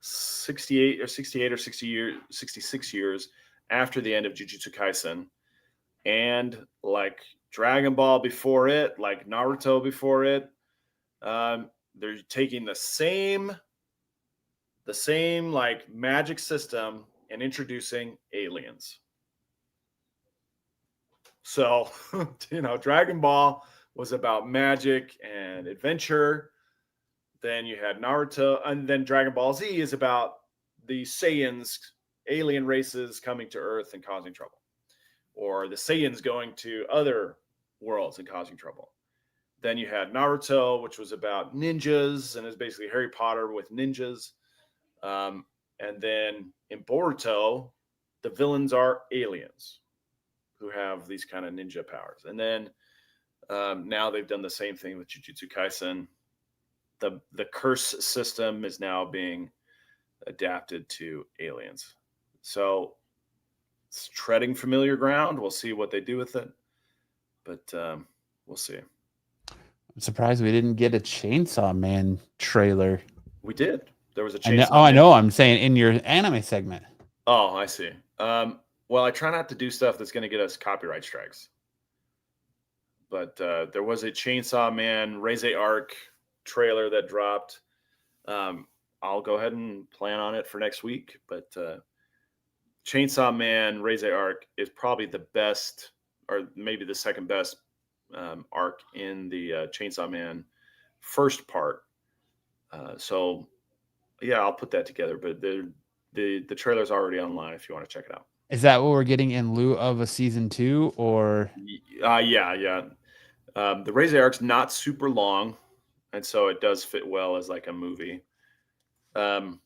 66 years after the end of Jujutsu Kaisen. And like Dragon Ball before it, like Naruto before it, they're taking the same the same like magic system and introducing aliens. So, Dragon Ball was about magic and adventure. Then you had Naruto, and then Dragon Ball Z is about the Saiyans, alien races coming to Earth and causing trouble, or the Saiyans going to other worlds and causing trouble. Then you had Naruto, which was about ninjas, and it's basically Harry Potter with ninjas. And then in Boruto, the villains are aliens who have these kind of ninja powers. And then now they've done the same thing with Jujutsu Kaisen. The curse system is now being adapted to aliens. So it's treading familiar ground. We'll see what they do with it, but we'll see. I'm surprised we didn't get a Chainsaw Man trailer. We did. There was a Chainsaw I Man. know. I'm saying in your anime segment. Oh, I see. Well, I try not to do stuff that's going to get us copyright strikes. But there was a Chainsaw Man Raise Arc trailer that dropped. I'll go ahead and plan on it for next week. But Chainsaw Man Raise Arc is probably the best, or maybe the second best arc in the Chainsaw Man first part. So, yeah, I'll put that together. But the trailer's already online if you want to check it out. Is that what we're getting in lieu of a season 2, or? Yeah. The Raise Arc's not super long, and so it does fit well as like a movie. And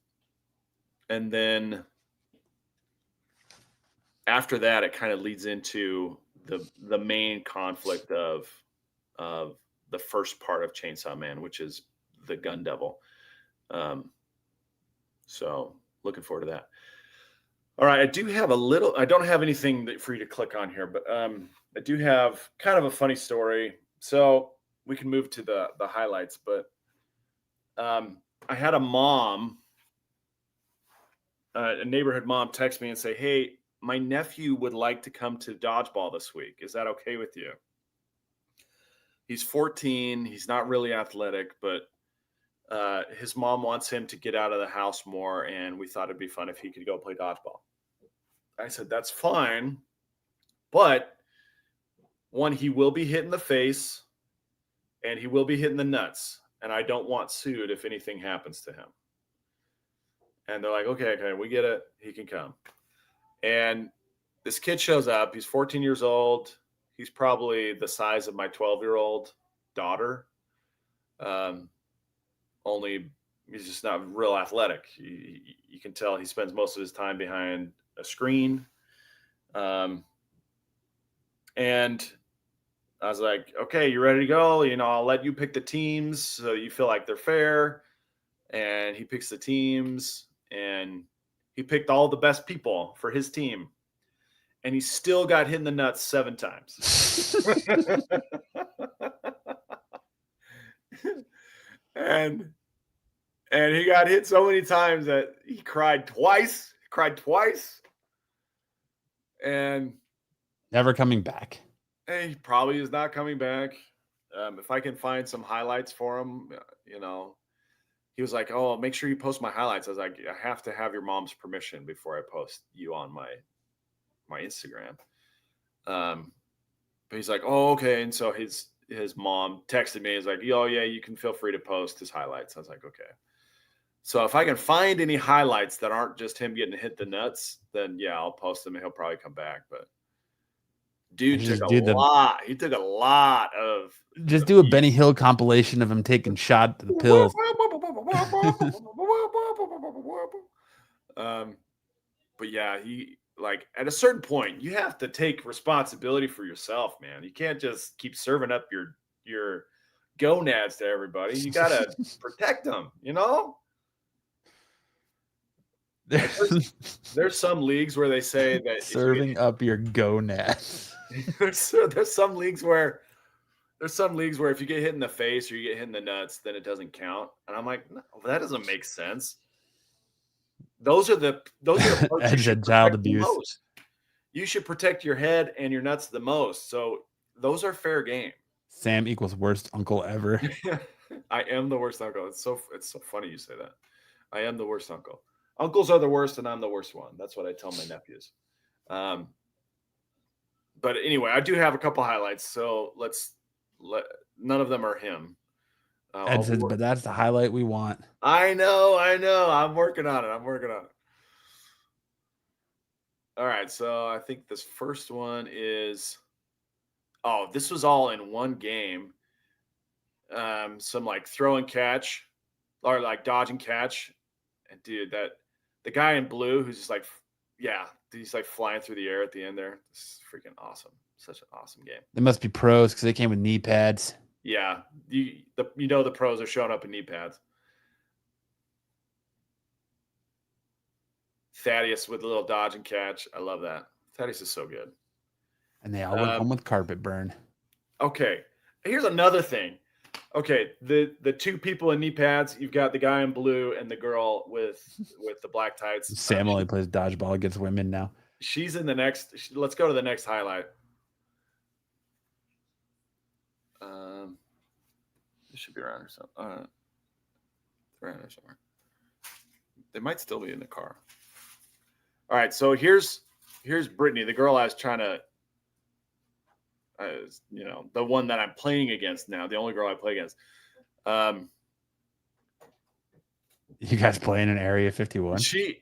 then after that, it kind of leads into the main conflict of the first part of Chainsaw Man, which is the Gun Devil. So looking forward to that. All right, I don't have anything for you to click on here, but I do have kind of a funny story. So we can move to the highlights, but I had a neighborhood mom text me and say, "Hey, my nephew would like to come to Dodgeball this week. Is that okay with you?" He's 14. He's not really athletic, but his mom wants him to get out of the house more, and we thought it'd be fun if he could go play dodgeball. I said, that's fine, but one, he will be hit in the face, and he will be hit in the nuts, and I don't want sued if anything happens to him. And they're like, okay, we get it. He can come. And this kid shows up. He's 14 years old. He's probably the size of my 12-year-old daughter. Only he's just not real athletic. You can tell he spends most of his time behind a screen. And I was like, okay, you ready to go? I'll let you pick the teams so you feel like they're fair. And he picks the teams, and he picked all the best people for his team. And he still got hit in the nuts 7 times. And he got hit so many times that he cried twice. And Never coming back. he probably is not coming back. If I can find some highlights for him, he was like, "Oh, make sure you post my highlights." I was like, "I have to have your mom's permission before I post you on my Instagram." But he's like, "Oh, okay." And so his mom texted me. He's like, "Oh, yeah, you can feel free to post his highlights." I was like, "Okay." So if I can find any highlights that aren't just him getting hit the nuts, then yeah, I'll post them and he'll probably come back. But dude took a lot. He took a lot of. Just do a Benny Hill compilation of him taking shot to the pills. But yeah, he at a certain point, you have to take responsibility for yourself, man. You can't just keep serving up your gonads to everybody. You gotta protect them, There's some leagues where they say that serving up your gonads. there's some leagues where if you get hit in the face or you get hit in the nuts, then it doesn't count. And I'm like, no, that doesn't make sense. Those are the parts child abuse. You should protect your head and your nuts the most. So those are fair game. Sam equals worst uncle ever. I am the worst uncle. It's so funny you say that. I am the worst uncle. Uncles are the worst, and I'm the worst one. That's what I tell my nephews. But anyway, I do have a couple highlights. So none of them are him. Ed says, but that's the highlight we want. I know. I'm working on it. All right. So I think this first one is, this was all in one game. Some like throw and catch or like dodge and catch. And dude, the guy in blue who's just like, he's like flying through the air at the end there. This is freaking awesome. Such an awesome game. They must be pros because they came with knee pads. Yeah. The pros are showing up in knee pads. Thaddeus with a little dodge and catch. I love that. Thaddeus is so good. And they all went home with carpet burn. Okay. Here's another thing. Okay, the two people in knee pads, you've got the guy in blue and the girl with the black tights. Sam only plays dodgeball against women now. She's in the next. Let's go to the next highlight. This should be around here somewhere. Around here somewhere. They might still be in the car. All right, so here's Brittany, the girl I was trying to. The one that I'm playing against now, the only girl I play against. You guys playing in Area 51? She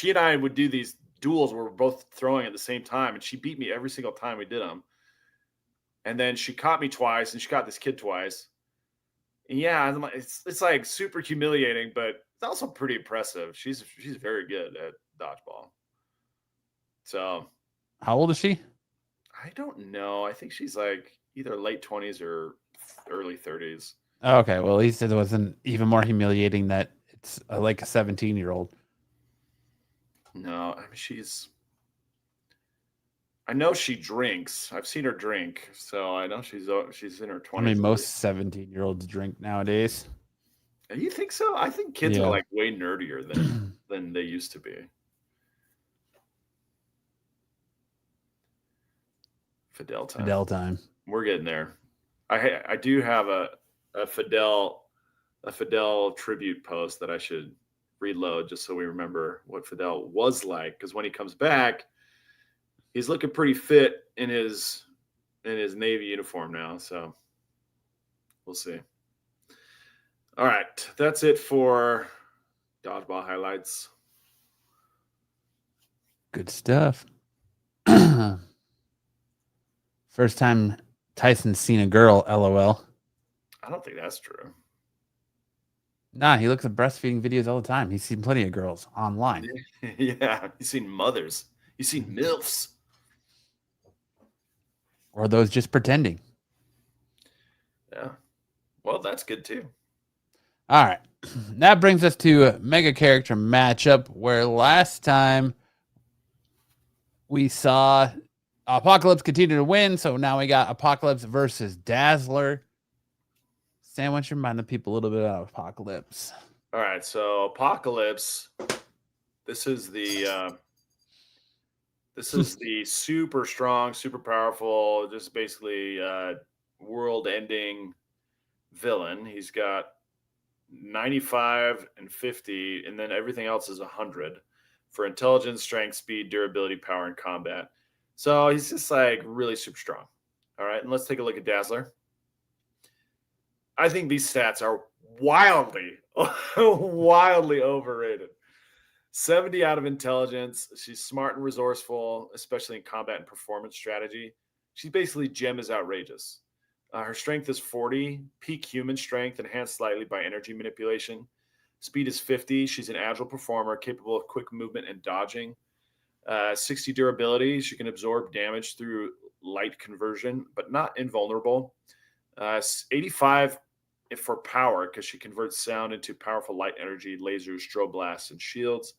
and I would do these duels where we're both throwing at the same time, and she beat me every single time we did them. And then she caught me twice, and she caught this kid twice. And yeah, it's like super humiliating, but it's also pretty impressive. She's very good at dodgeball. So, how old is she? I don't know. I think she's like either late 20s or early 30s. Okay, well, at least it wasn't even more humiliating that it's like a 17-year-old. No, I mean I know she drinks. I've seen her drink, so I know she's in her 20s. I mean, most 17-year-olds drink nowadays. You think so? I think kids are like way nerdier than they used to be. Fidel time. We're getting there. I do have a Fidel tribute post that I should reload just so we remember what Fidel was like, because when he comes back, he's looking pretty fit in his Navy uniform now. So we'll see. All right, that's it for dodgeball highlights. Good stuff. First time Tyson's seen a girl, LOL. I don't think that's true. Nah, he looks at breastfeeding videos all the time. He's seen plenty of girls online. Yeah, he's seen mothers. He's seen MILFs. Or those just pretending. Yeah. Well, that's good too. All right. That brings us to a mega character matchup where last time we saw Apocalypse continue to win. So now we got Apocalypse versus Dazzler. Sam, why don't you remind the people a little bit about Apocalypse? All right. So Apocalypse, this is the super strong, super powerful, just basically world-ending villain. He's got 95 and 50, and then everything else is 100 for intelligence, strength, speed, durability, power, and combat. So he's just like really super strong. All right, and let's take a look at Dazzler. I think these stats are wildly overrated. 70 out of intelligence. She's smart and resourceful, especially in combat and performance strategy. She's basically Gem is outrageous. Her strength is 40, peak human strength, enhanced slightly by energy manipulation. Speed is 50. She's an agile performer, capable of quick movement and dodging. 60 durability. She can absorb damage through light conversion, but not invulnerable. 85 for power, because she converts sound into powerful light energy, lasers, strobe blasts, and shields.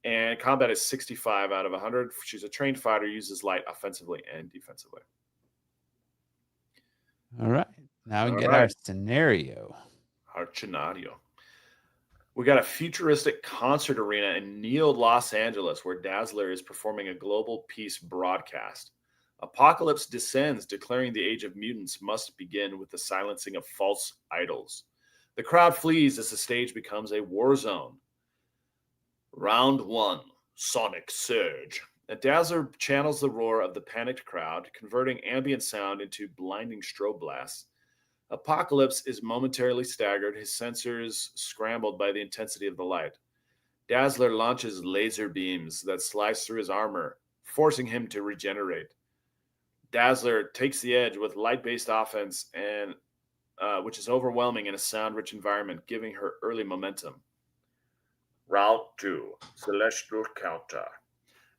And combat is 65 out of 100. She's a trained fighter, uses light offensively and defensively. All right. Now we get our scenario. Our scenario. We got a futuristic concert arena in Neo Los Angeles where Dazzler is performing a global peace broadcast. Apocalypse descends, declaring the age of mutants must begin with the silencing of false idols. The crowd flees as the stage becomes a war zone. Round 1, Sonic Surge. A Dazzler channels the roar of the panicked crowd, converting ambient sound into blinding strobe blasts. Apocalypse is momentarily staggered, his sensors scrambled by the intensity of the light. Dazzler launches laser beams that slice through his armor, forcing him to regenerate. Dazzler takes the edge with light-based offense, and which is overwhelming in a sound-rich environment, giving her early momentum. Round 2, Celestial Counter.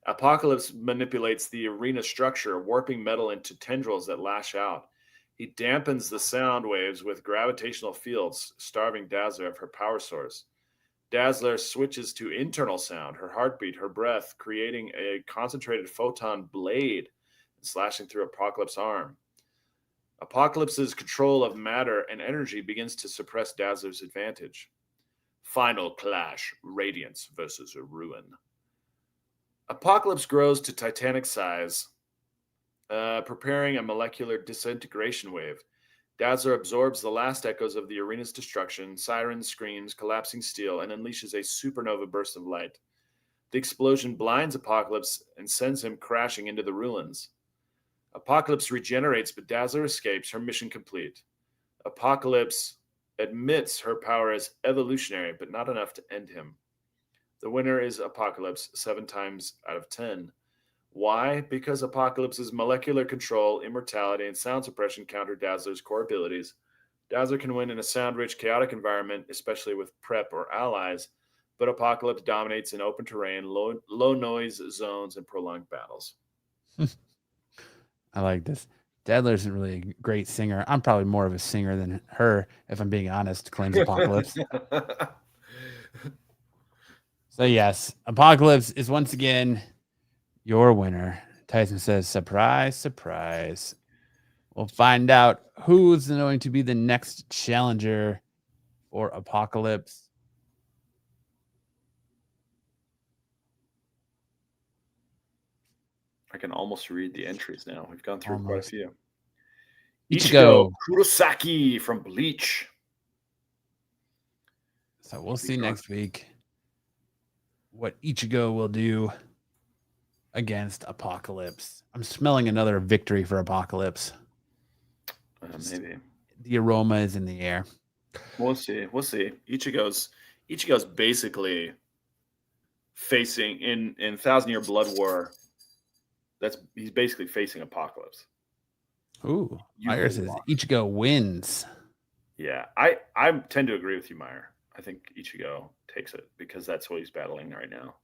Apocalypse manipulates the arena structure, warping metal into tendrils that lash out. He dampens the sound waves with gravitational fields, starving Dazzler of her power source. Dazzler switches to internal sound, her heartbeat, her breath, creating a concentrated photon blade slashing through Apocalypse's arm. Apocalypse's control of matter and energy begins to suppress Dazzler's advantage. Final clash, Radiance versus Ruin. Apocalypse grows to titanic size, preparing a molecular disintegration wave. Dazzler absorbs the last echoes of the arena's destruction, sirens, screams, collapsing steel, and unleashes a supernova burst of light. The explosion blinds Apocalypse and sends him crashing into the ruins. Apocalypse regenerates, but Dazzler escapes, her mission complete. Apocalypse admits her power is evolutionary, but not enough to end him. The winner is Apocalypse 7 times out of 10. Why? Because Apocalypse's molecular control, immortality, and sound suppression counter Dazzler's core abilities. Dazzler can win in a sound-rich, chaotic environment, especially with prep or allies, but Apocalypse dominates in open terrain, low noise zones, and prolonged battles. I like this. Dazzler isn't really a great singer. I'm probably more of a singer than her, if I'm being honest, claims Apocalypse. So yes, Apocalypse is once again your winner. Tyson says, surprise, surprise. We'll find out who's going to be the next challenger for Apocalypse. I can almost read the entries now. We've gone through quite a few. Ichigo Kurosaki from Bleach. So we'll see next week what Ichigo will do against Apocalypse. I'm smelling another victory for Apocalypse. Maybe. The aroma is in the air. We'll see. We'll see. Ichigo's basically facing in 1,000-Year Blood War. He's basically facing Apocalypse. Ooh, Meyer says Ichigo wins. Yeah, I tend to agree with you, Meyer. I think Ichigo takes it because that's what he's battling right now.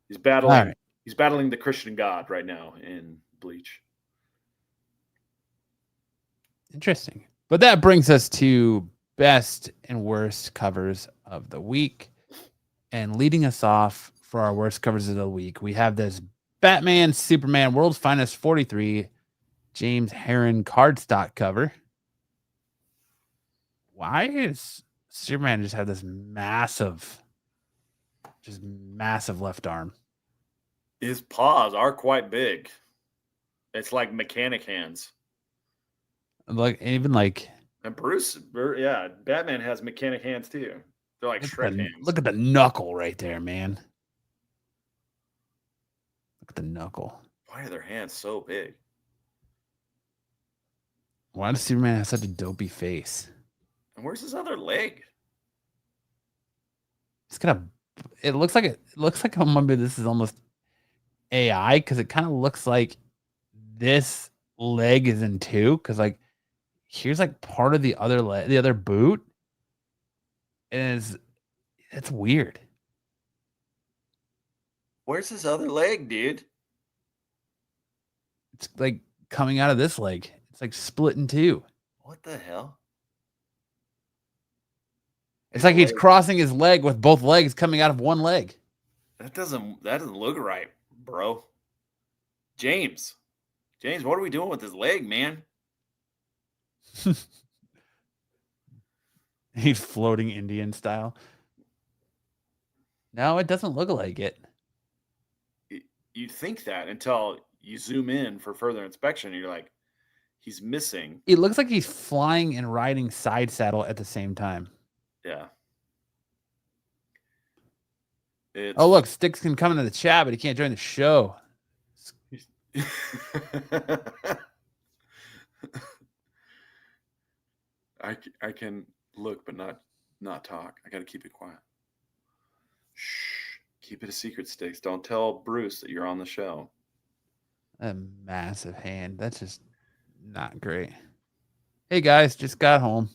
He's battling. Right. He's battling the Christian God right now in Bleach. Interesting. But that brings us to best and worst covers of the week. And leading us off for our worst covers of the week, we have this Batman, Superman, World's Finest 43, James Herron cardstock cover. Why is Superman just have this massive left arm? His paws are quite big. It's like mechanic hands. And Bruce, yeah, Batman has mechanic hands too. They're like Shrek hands. Look at the knuckle right there, man. Look at the knuckle. Why are their hands so big? Why does Superman have such a dopey face? And where's his other leg? It's got it looks like maybe this is almost AI because it kind of looks like this leg is in two because like here's like part of the other leg, the other boot, and it's weird. Where's his other leg, dude? It's like coming out of this leg. It's like split in two. What the hell? It's like he's crossing his leg with both legs coming out of one leg. That doesn't look right, bro. James, what are we doing with his leg, man? He's floating Indian style. No, it doesn't look like it. You'd think that until you zoom in for further inspection, and you're like, He's missing. It looks like he's flying and riding side saddle at the same time. Yeah. Oh, look, Sticks can come into the chat, but he can't join the show. I can look, but not talk. I got to keep it quiet. Shh. Keep it a secret, Sticks. Don't tell Bruce that you're on the show. A massive hand. That's just not great. Hey, guys, just got home.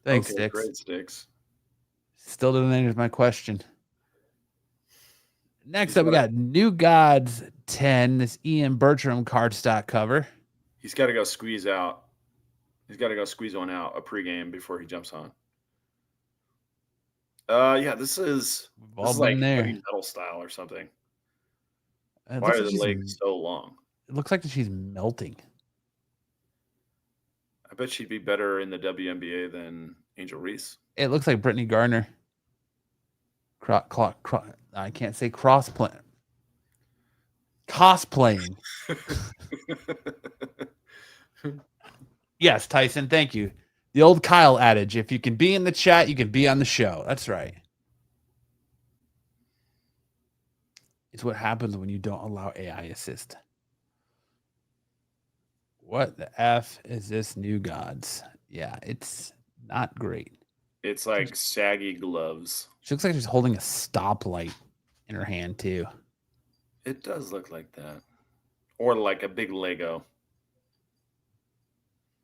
Thanks, Okay, Sticks. great, Sticks. Still didn't answer my question. Next up, we got New Gods 10, this Ian Bertram cardstock cover. He's got to go squeeze out. He's got to go squeeze one out a pregame before he jumps on. Yeah, this is like heavy metal style or something. Why are the legs so long? It looks like she's melting. I bet she'd be better in the WNBA than Angel Reese. It looks like Brittany Gardner. I can't say cosplaying. Yes, Tyson, thank you. The old Kyle adage, if you can be in the chat, you can be on the show. That's right. It's what happens when you don't allow AI assist. What the F is this New Gods? Yeah, it's not great. It's like saggy gloves. She looks like she's holding a stoplight in her hand, too. It does look like that. Or like a big Lego.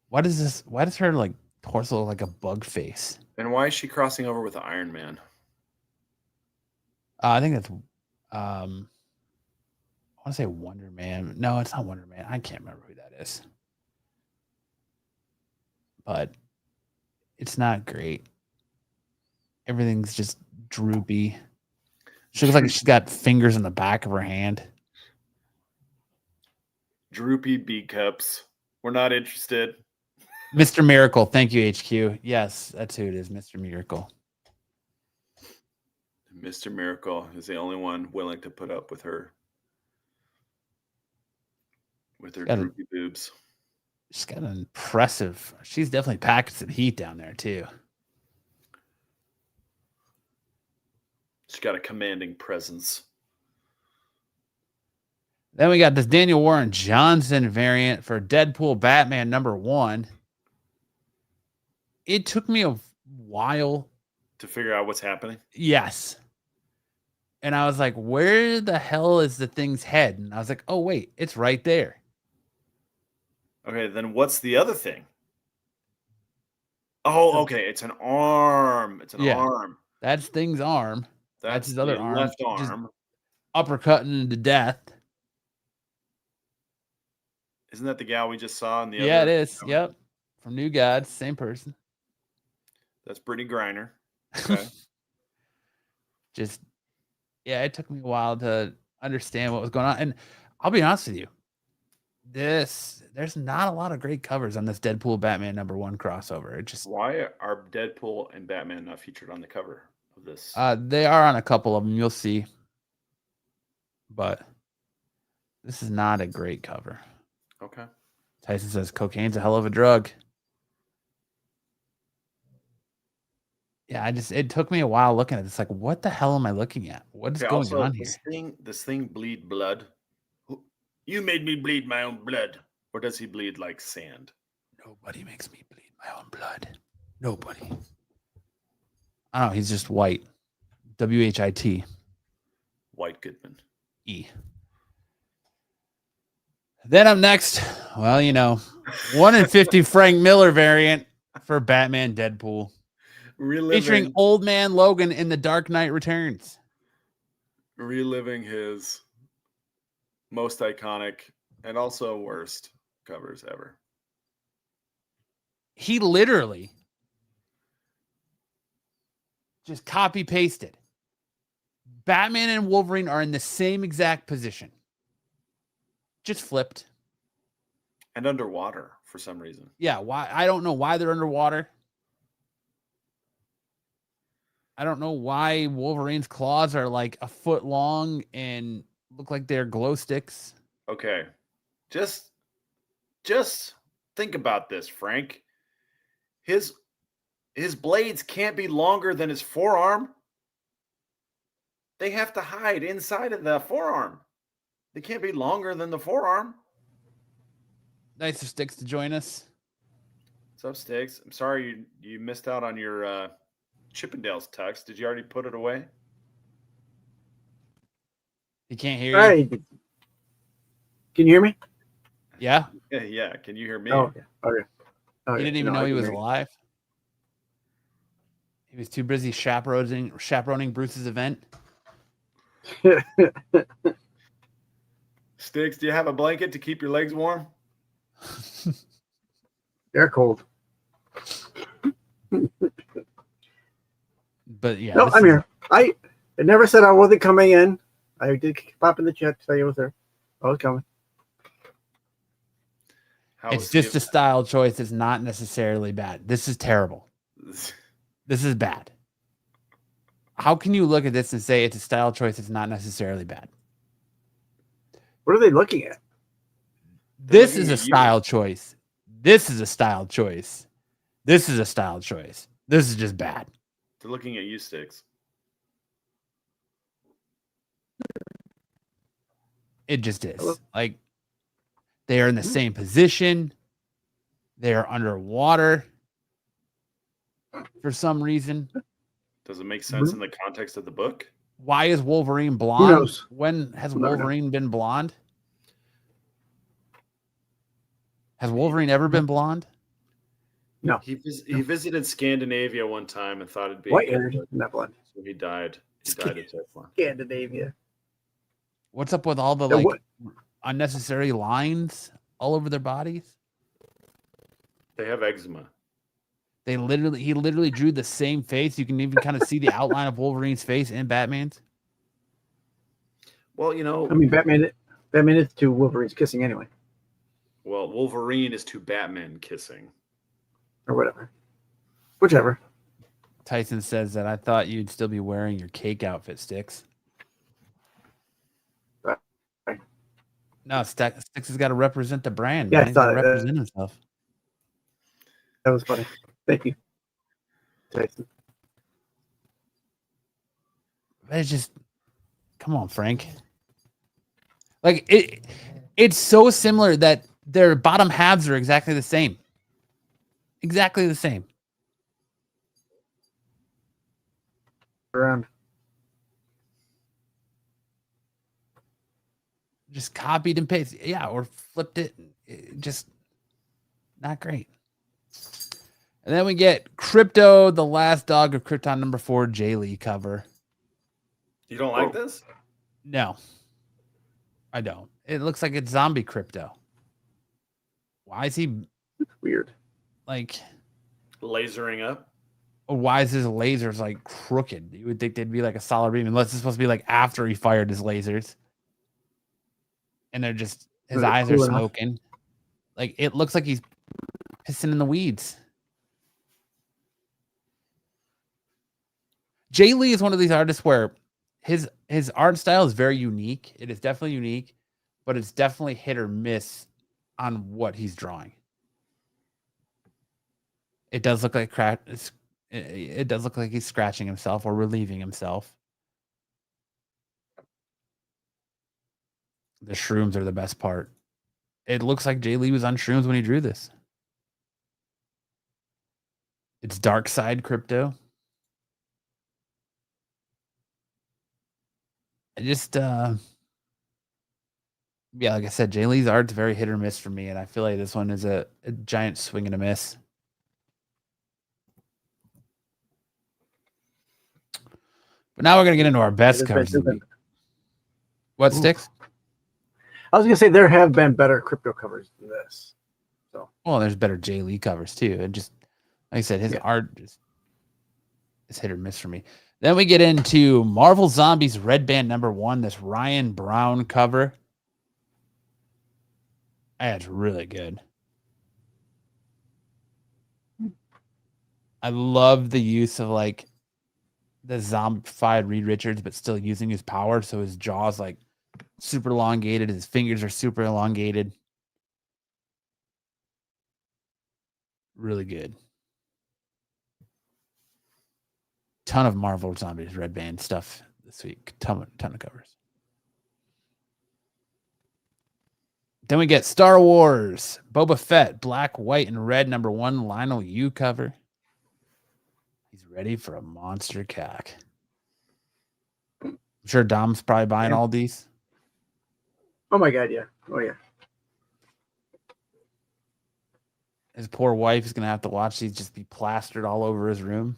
Why does her like torso look like a bug face? And why is she crossing over with the Iron Man? I think that's I want to say Wonder Man. No, it's not Wonder Man. I can't remember who that is. But it's not great. Everything's just droopy. She looks like she's got fingers in the back of her hand. Droopy B cups. We're not interested. Mr. Miracle. Thank you, HQ. Yes, that's who it is, Mr. Miracle. Mr. Miracle is the only one willing to put up with her. With her droopy boobs. She's got an impressive. She's definitely packing some heat down there, too. She's got a commanding presence. Then we got this Daniel Warren Johnson variant for Deadpool Batman #1. It took me a while to figure out what's happening. Yes. And I was like, where the hell is the thing's head? And I was like, oh, wait, it's right there. Okay, then what's the other thing? Oh, okay. It's an arm. It's an arm. That's Thing's arm. That's his other arm. Left arm. Uppercutting to death. Isn't that the gal we just saw in the other? Yeah, it is. Yep. From New Gods, same person. That's Brittany Griner. Okay. It took me a while to understand what was going on. And I'll be honest with you. There's not a lot of great covers on this Deadpool Batman #1 crossover. Why are Deadpool and Batman not featured on the cover of this? They are on a couple of them, you'll see. But this is not a great cover. Okay. Tyson says cocaine's a hell of a drug. Yeah, it took me a while looking at it. It's like, what the hell am I looking at? What is going on here? This thing bleed blood. You made me bleed my own blood. Or does he bleed like sand? Nobody makes me bleed my own blood. Nobody. I don't know. He's just white. WHIT. White Goodman. E. Then up next, well, 1 in 50 Frank Miller variant for Batman Deadpool. Featuring Old Man Logan in The Dark Knight Returns. Reliving his most iconic and also worst covers ever. He literally just copy pasted. Batman and Wolverine are in the same exact position. Just flipped. And underwater for some reason. Yeah, why? I don't know why they're underwater. I don't know why Wolverine's claws are like a foot long and look like they're glow sticks. Okay. Just think about this, Frank. His blades can't be longer than his forearm. They have to hide inside of the forearm. They can't be longer than the forearm. Nice of Sticks to join us. What's up, Sticks? I'm sorry you missed out on your Chippendales text. Did you already put it away? He can't hear you. Hey, can you hear me? Yeah. Yeah. Can you hear me? Oh, okay. Okay. He didn't even know he was alive. He was too busy chaperoning Bruce's event. Sticks, do you have a blanket to keep your legs warm? They're cold. But yeah. No, I'm here. I never said I wasn't coming in. I did pop in the chat to tell you I was there. I was coming. It's just a style choice. It's not necessarily bad. This is terrible. This is bad. How can you look at this and say it's a style choice? It's not necessarily bad. What are they looking at? This is a style choice. This is a style choice. This is a style choice. This is just bad. They're looking at you, Sticks. It just is. Hello? Like, they are in the same position. They are underwater for some reason. Does it make sense in the context of the book? Why is Wolverine blonde? Who knows? When has We'll never know. Wolverine been blonde? Has Wolverine ever been blonde? No. He visited Scandinavia one time and thought it'd be White haired, not blood. So he died. He died at Teflon. Scandinavia. What's up with all the Yeah, like what- unnecessary lines all over their bodies? They have eczema. He literally drew the same face. You can even kind of see the outline of Wolverine's face in Batman's. Well, you know, I mean, Batman is two Wolverines kissing anyway, well, Wolverine is to Batman kissing. or whatever. Whichever. Tyson says that I thought you'd still be wearing your cake outfit, Sticks. Right. No, Sticks has got to represent the brand. Yeah, man. I He's gotta thought, represent himself. That was funny. Thank you. Tyson. But it's just, come on, Frank. Like it's so similar that their bottom halves are exactly the same. Exactly the same. Around. Just copied and pasted. Yeah, or flipped it. Just not great. And then we get Crypto, the last dog of Krypton #4 J. Lee cover. You don't like this? No, I don't. It looks like it's zombie Crypto. Why is he Weird. like, Lasering up. or why is his lasers like crooked? You would think they'd be like a solid beam, unless it's supposed to be like after he fired his lasers. And they're just, his They're eyes are cool enough. smoking. Like, it looks like he's pissing in the weeds. Jay Lee is one of these artists where his art style is very unique. It is definitely unique, but it's definitely hit or miss on what he's drawing. It does look like it does look like he's scratching himself or relieving himself. The shrooms are the best part. It looks like Jay Lee was on shrooms when he drew this. It's Dark Side Crypto. I just yeah, like I said, Jay Lee's art's very hit or miss for me, and I feel like this one is a giant swing and a miss. But now we're gonna get into our best covers of the week. What, Sticks? I was gonna say there have been better crypto covers than this. Well, there's better Jay Lee covers too. And just like I said, his art just is hit or miss for me. Then we get into Marvel Zombies Red Band #1, this Ryan Brown cover. That's really good. I love the use of like the zombified Reed Richards, but still using his power. So his jaw's like super elongated. His fingers are super elongated. really good. Ton of Marvel Zombies Red Band stuff this week. Ton of covers. Then we get Star Wars, Boba Fett, black, white, and red, #1 Lionel Yu cover. He's ready for a monster cack. I'm sure Dom's probably buying all these. Oh my God, yeah. Oh yeah. His poor wife is going to have to watch these just be plastered all over his room.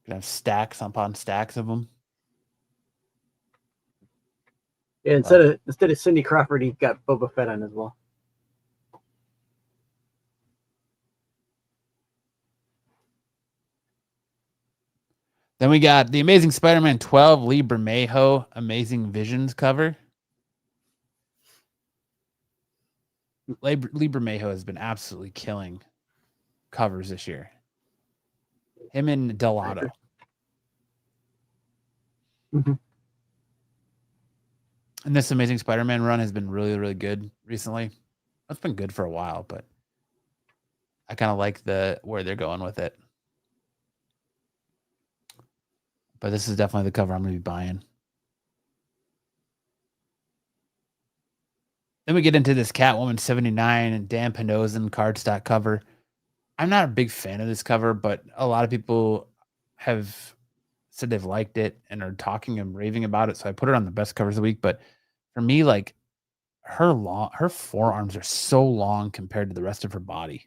Gonna have stacks upon stacks of them. Yeah, instead of Cindy Crawford, he got Boba Fett on as well. Then we got the Amazing Spider-Man 12 Lee Bermejo Amazing Visions cover. Lee Bermejo has been absolutely killing covers this year. Him and Delato. Mm-hmm. And this Amazing Spider-Man run has been really, really good recently. It's been good for a while, but I kind of like where they're going with it. But this is definitely the cover I'm going to be buying. Then we get into this Catwoman 79 and Dan Panozan cardstock cover. I'm not a big fan of this cover, but a lot of people have said they've liked it and are talking and raving about it. So I put it on the best covers of the week. But for me, like her forearms are so long compared to the rest of her body.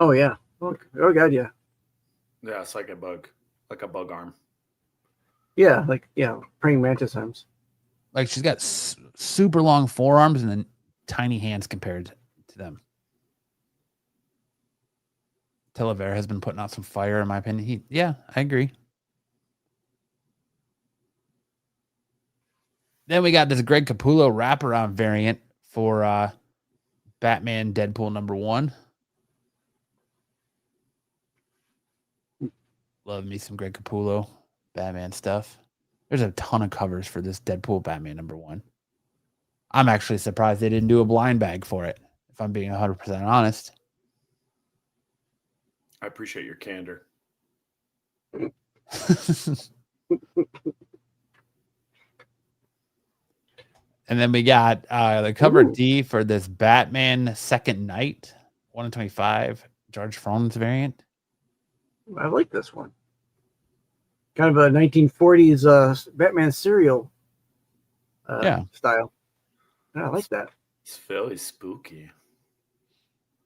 Oh yeah. Oh God, yeah. Yeah, it's like a bug arm. Yeah, praying mantis arms. Like she's got super long forearms and then tiny hands compared to them. Talavera has been putting out some fire, in my opinion. I agree. Then we got this Greg Capullo wraparound variant for Batman Deadpool #1. Love me some Greg Capullo Batman stuff. There's a ton of covers for this Deadpool Batman #1. I'm actually surprised they didn't do a blind bag for it, if I'm being 100% honest. I appreciate your candor. And then we got the cover D for this Batman Second Night 125 George Fronin's variant. I like this one. Kind of a 1940s Batman serial style. Yeah, I like that. It's fairly spooky.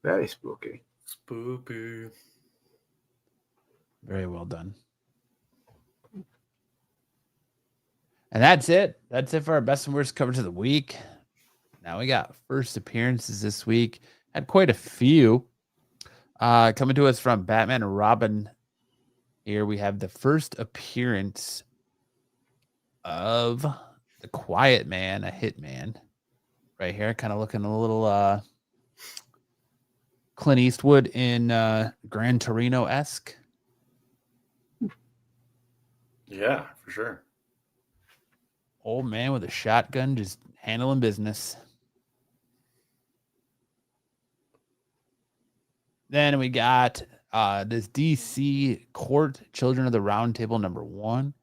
Very spooky. Spooky. Very well done. And that's it. That's it for our best and worst covers of the week. Now we got first appearances this week. Had quite a few. Coming to us from Batman and Robin. Here we have the first appearance of the Quiet Man, a hitman. Right here, kind of looking a little Clint Eastwood in Gran Torino-esque. Yeah, for sure. Old man with a shotgun just handling business. Then we got this DC Court Children of the Round Table #1.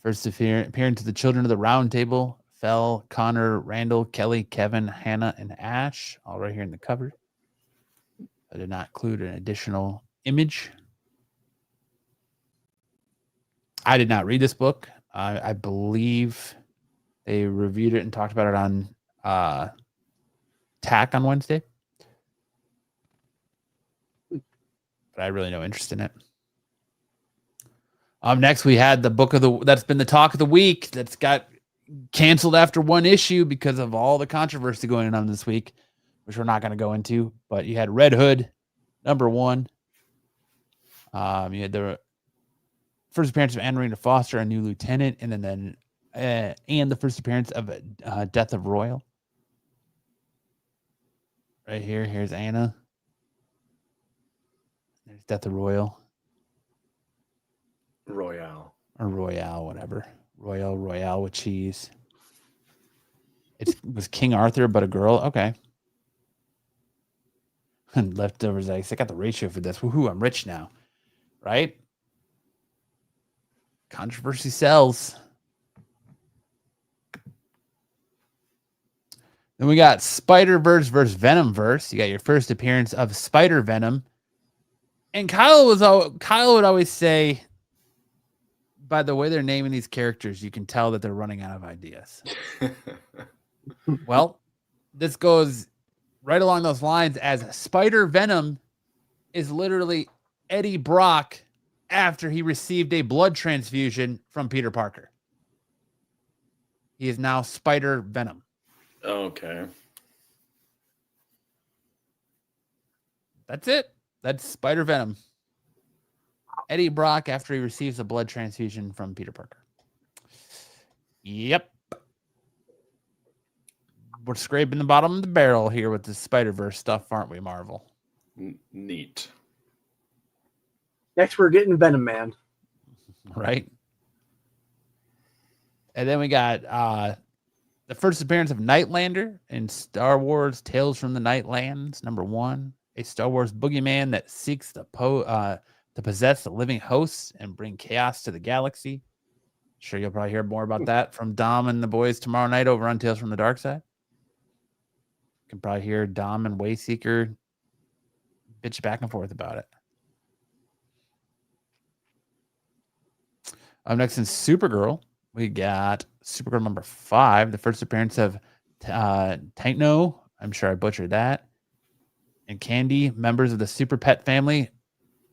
First appearance of the Children of the Round Table. Fell, Connor, Randall, Kelly, Kevin, Hannah, and Ash. All right here in the cover. I did not include an additional image. I did not read this book. I believe they reviewed it and talked about it on TAC on Wednesday. But I had really no interest in it. Next, we had the book that's been the talk of the week that's got canceled after one issue because of all the controversy going on this week, which we're not going to go into. But you had Red Hood #1. You had the first appearance of Anne Marina Foster, a new lieutenant, and then and the first appearance of Death of Royal. Right here, here's Anna. There's Death of Royal. Royale. Or Royale, whatever. Royale with cheese. It was King Arthur, but a girl. Okay. And leftovers, I got the ratio for this. Woohoo, I'm rich now. Right? Controversy sells. Then we got Spider-Verse versus Venom-Verse. You got your first appearance of Spider-Venom. And Kyle would always say, by the way they're naming these characters, you can tell that they're running out of ideas. Well, this goes right along those lines, as Spider-Venom is literally Eddie Brock after he received a blood transfusion from Peter Parker. He is now Spider-Venom. Okay. That's it. That's Spider-Venom. Eddie Brock after he receives a blood transfusion from Peter Parker. Yep. We're scraping the bottom of the barrel here with the Spider-Verse stuff, aren't we, Marvel? Neat. Next, we're getting Venom Man. Right? And then we got the first appearance of Nightlander in Star Wars Tales from the Nightlands, #1. A Star Wars boogeyman that seeks to possess the living hosts and bring chaos to the galaxy. Sure, you'll probably hear more about that from Dom and the boys tomorrow night over on Tales from the Dark Side. You can probably hear Dom and Wayseeker bitch back and forth about it. Up next in Supergirl, we got Supergirl #5, the first appearance of Titano. I'm sure I butchered that. And Candy, members of the Super Pet family.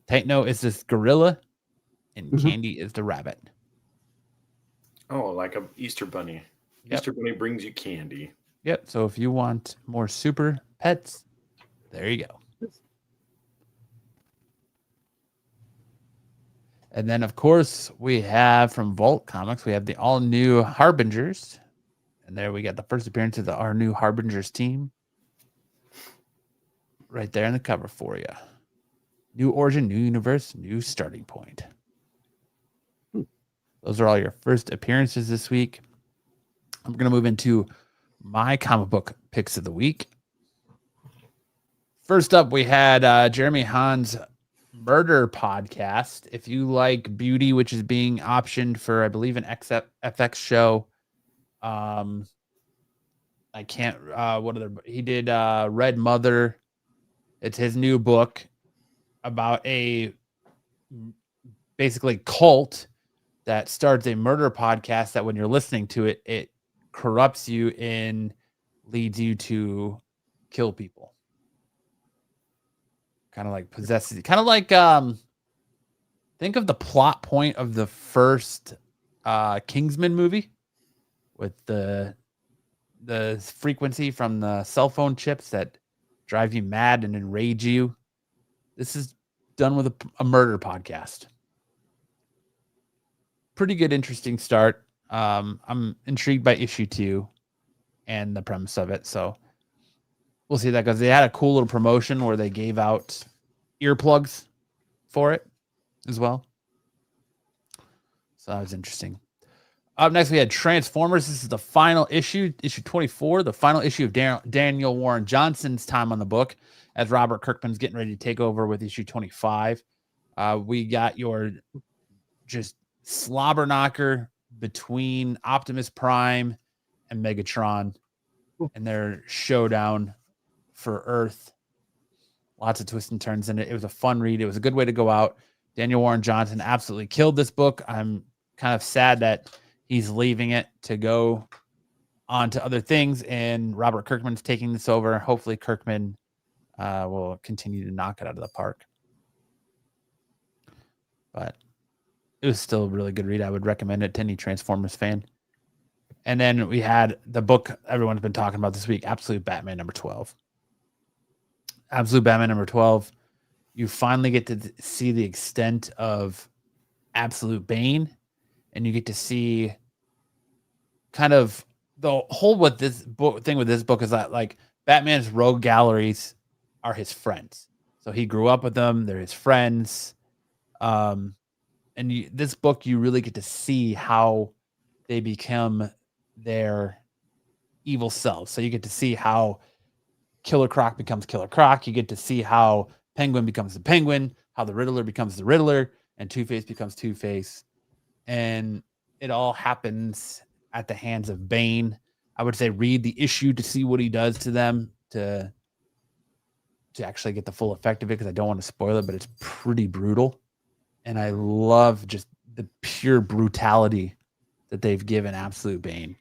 Titano is this gorilla, and Candy is the rabbit. Oh, like a Easter bunny. Yep. Easter bunny brings you candy. Yep. So if you want more super pets, there you go. And then, of course, we have from Vault Comics, we have the all-new Harbingers. And there we got the first appearance of our new Harbingers team. Right there in the cover for you. New origin, new universe, new starting point. Those are all your first appearances this week. I'm going to move into my comic book picks of the week. First up, we had Jeremy Hahn's Murder Podcast. If you like Beauty, which is being optioned for, I believe, an FX show. I can't, he did Red Mother. It's his new book about a basically cult that starts a murder podcast that when you're listening to it, it corrupts you and leads you to kill people. Kind of like possesses, kind of like, think of the plot point of the first Kingsman movie with the frequency from the cell phone chips that drive you mad and enrage you. This is done with a murder podcast. Pretty good, interesting start. I'm intrigued by issue 2 and the premise of it. So we'll see that goes. They had a cool little promotion where they gave out earplugs for it as well. So that was interesting. Up next, we had Transformers. This is the final issue 24, the final issue of Daniel Warren Johnson's time on the book, as Robert Kirkman's getting ready to take over with issue 25. We got your just slobber knocker between Optimus Prime and Megatron and their showdown for Earth. Lots of twists and turns in it. It was a fun read. It was a good way to go out. Daniel Warren Johnson absolutely killed this book. I'm kind of sad that he's leaving it to go on to other things, and Robert Kirkman's taking this over. Hopefully Kirkman will continue to knock it out of the park. But it was still a really good read. I would recommend it to any Transformers fan. And then we had the book everyone's been talking about this week, Absolute Batman #12. Absolute Batman #12. You finally get to see the extent of Absolute Bane, and you get to see kind of the whole what this book thing with this book is that like Batman's rogue galleries are his friends. So he grew up with them. They're his friends. And this book, you really get to see how they become their evil selves. So you get to see how Killer Croc becomes Killer Croc. You get to see how Penguin becomes the Penguin, how the Riddler becomes the Riddler, and Two-Face becomes Two-Face. And it all happens at the hands of Bane. I would say read the issue to see what he does to them to actually get the full effect of it, because I don't want to spoil it, but it's pretty brutal. And I love just the pure brutality that they've given Absolute Bane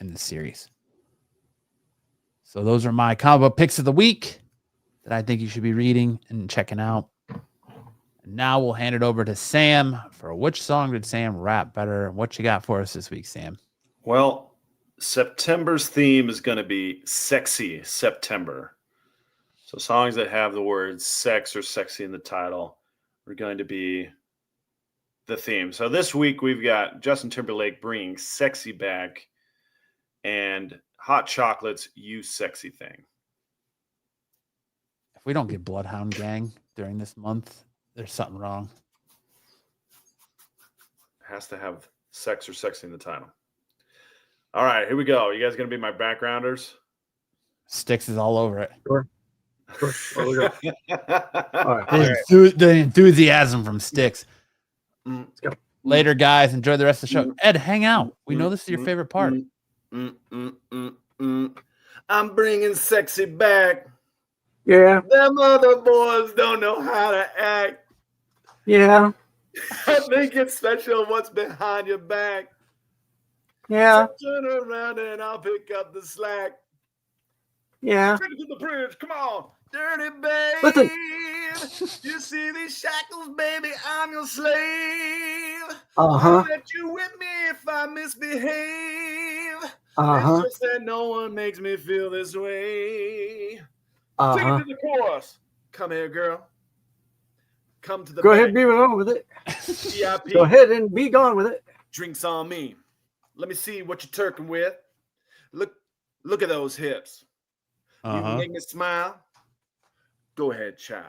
in this series. So those are my comic book picks of the week that I think you should be reading and checking out. And now we'll hand it over to Sam for which song did Sam rap better? What you got for us this week, Sam? Well, September's theme is going to be Sexy September. So songs that have the words sex or sexy in the title are going to be the theme. So this week we've got Justin Timberlake bringing Sexy back and Hot Chocolate's You Sexy Thing. If we don't get Bloodhound Gang during this month, there's something wrong. It has to have sex or sexy in the title. All right, here we go. You guys going to be my backgrounders? Sticks is all over it. Sure. All right. The enthusiasm from Sticks. Let's go. Later, guys. Enjoy the rest of the show. Ed, hang out. We know this is your favorite part. I'm bringing sexy back. Yeah. Them other boys don't know how to act. Yeah. I think it's special what's behind your back. Yeah. So turn around and I'll pick up the slack. Yeah. Take it to the bridge. Come on. Dirty babe. Listen. You see these shackles, baby? I'm your slave. Uh-huh. I'll let you with me if I misbehave. Uh-huh. It's just that no one makes me feel this way. Take Uh-huh. it to the chorus. Come here, girl. Come to the Go back. ahead and be on with it. VIP. Go ahead and be gone with it. Drinks on me. Let me see what you're turking with. Look at those hips. You make me smile. Go ahead, child.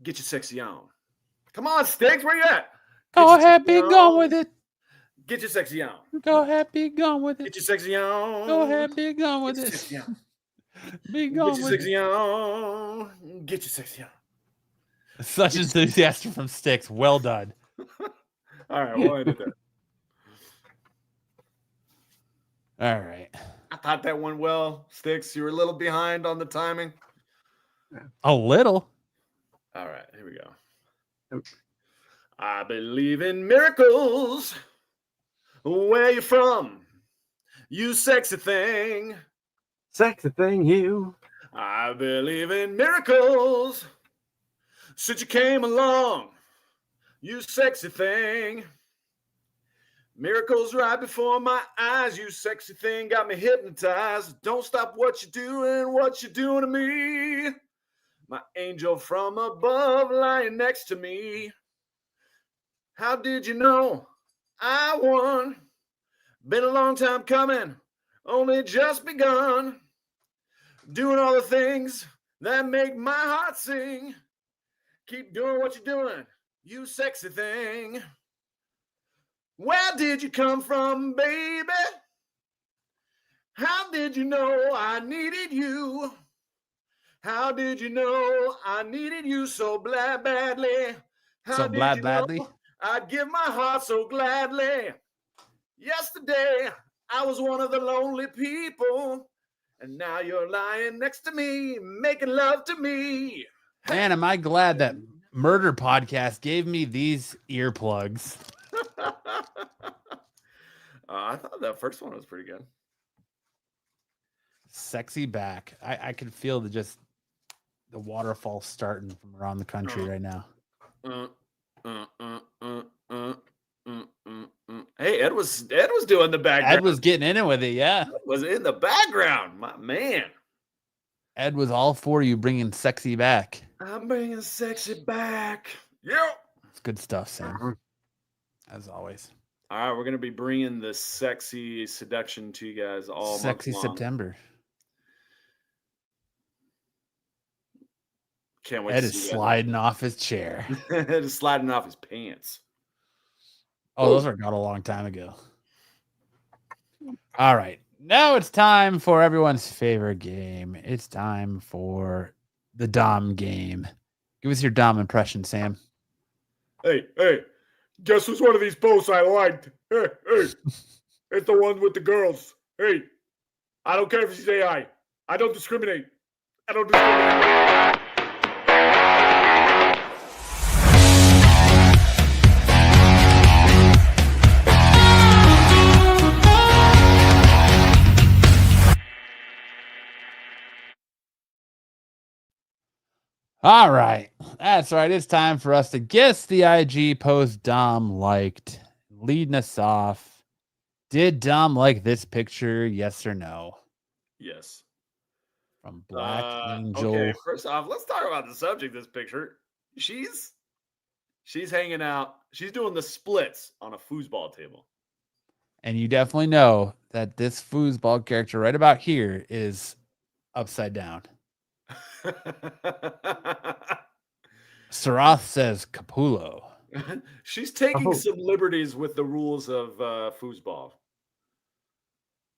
Get your sexy on. Come on, Sticks. Where you at? Go ahead, be gone with it. Get your sexy on. Go ahead, be gone with Get it. your sexy on. Go ahead, be gone with Get your it. sexy on. Be Get gone your with it. sexy on. Get your sexy on. Such enthusiasm from Sticks. Well done. All right, well, I did that. All right. I thought that went well. Sticks, you were a little behind on the timing. A little. All right, here we go. I believe in miracles. Where you from? You sexy thing. Sexy thing, you. I believe in miracles. Since you came along, you sexy thing. Miracles right before my eyes, you sexy thing, got me hypnotized. Don't stop what you're doing to me. My angel from above lying next to me. How did you know I won? Been a long time coming, only just begun. Doing all the things that make my heart sing. Keep doing what you're doing, you sexy thing. Where did you come from, baby? How did you know I needed you? How did you know I needed you so badly? How So did you badly? know I'd give my heart so gladly? Yesterday, I was one of the lonely people, and now you're lying next to me, making love to me. Man, am I glad that Murder Podcast gave me these earplugs. I thought that first one was pretty good. Sexy back. I can feel the waterfall starting from around the country right now. Hey, Ed was doing the background. Ed was getting in it with it, yeah. Was in the background, my man. Ed was all for you bringing sexy back. I'm bringing sexy back. Yeah. It's good stuff, Sam. As always. All right, we're gonna be bringing the sexy seduction to you guys all Sexy month long. September. Can't wait. Ed to is see sliding off his chair. Ed is sliding off his pants. Oh, those are got a long time ago. All right. Now it's time for everyone's favorite game. It's time for the Dom game. Give us your Dom impression, Sam. Hey, guess who's one of these posts I liked? Hey, it's the one with the girls. Hey, I don't care if she's AI. I don't discriminate. All right. That's right. It's time for us to guess the IG post Dom liked. Leading us off. Did Dom like this picture? Yes or no? Yes. From Black Angel. Okay, first off, let's talk about the subject of this picture. She's hanging out. She's doing the splits on a foosball table. And you definitely know that this foosball character right about here is upside down. Sarath says Capullo. She's taking some liberties with the rules of foosball.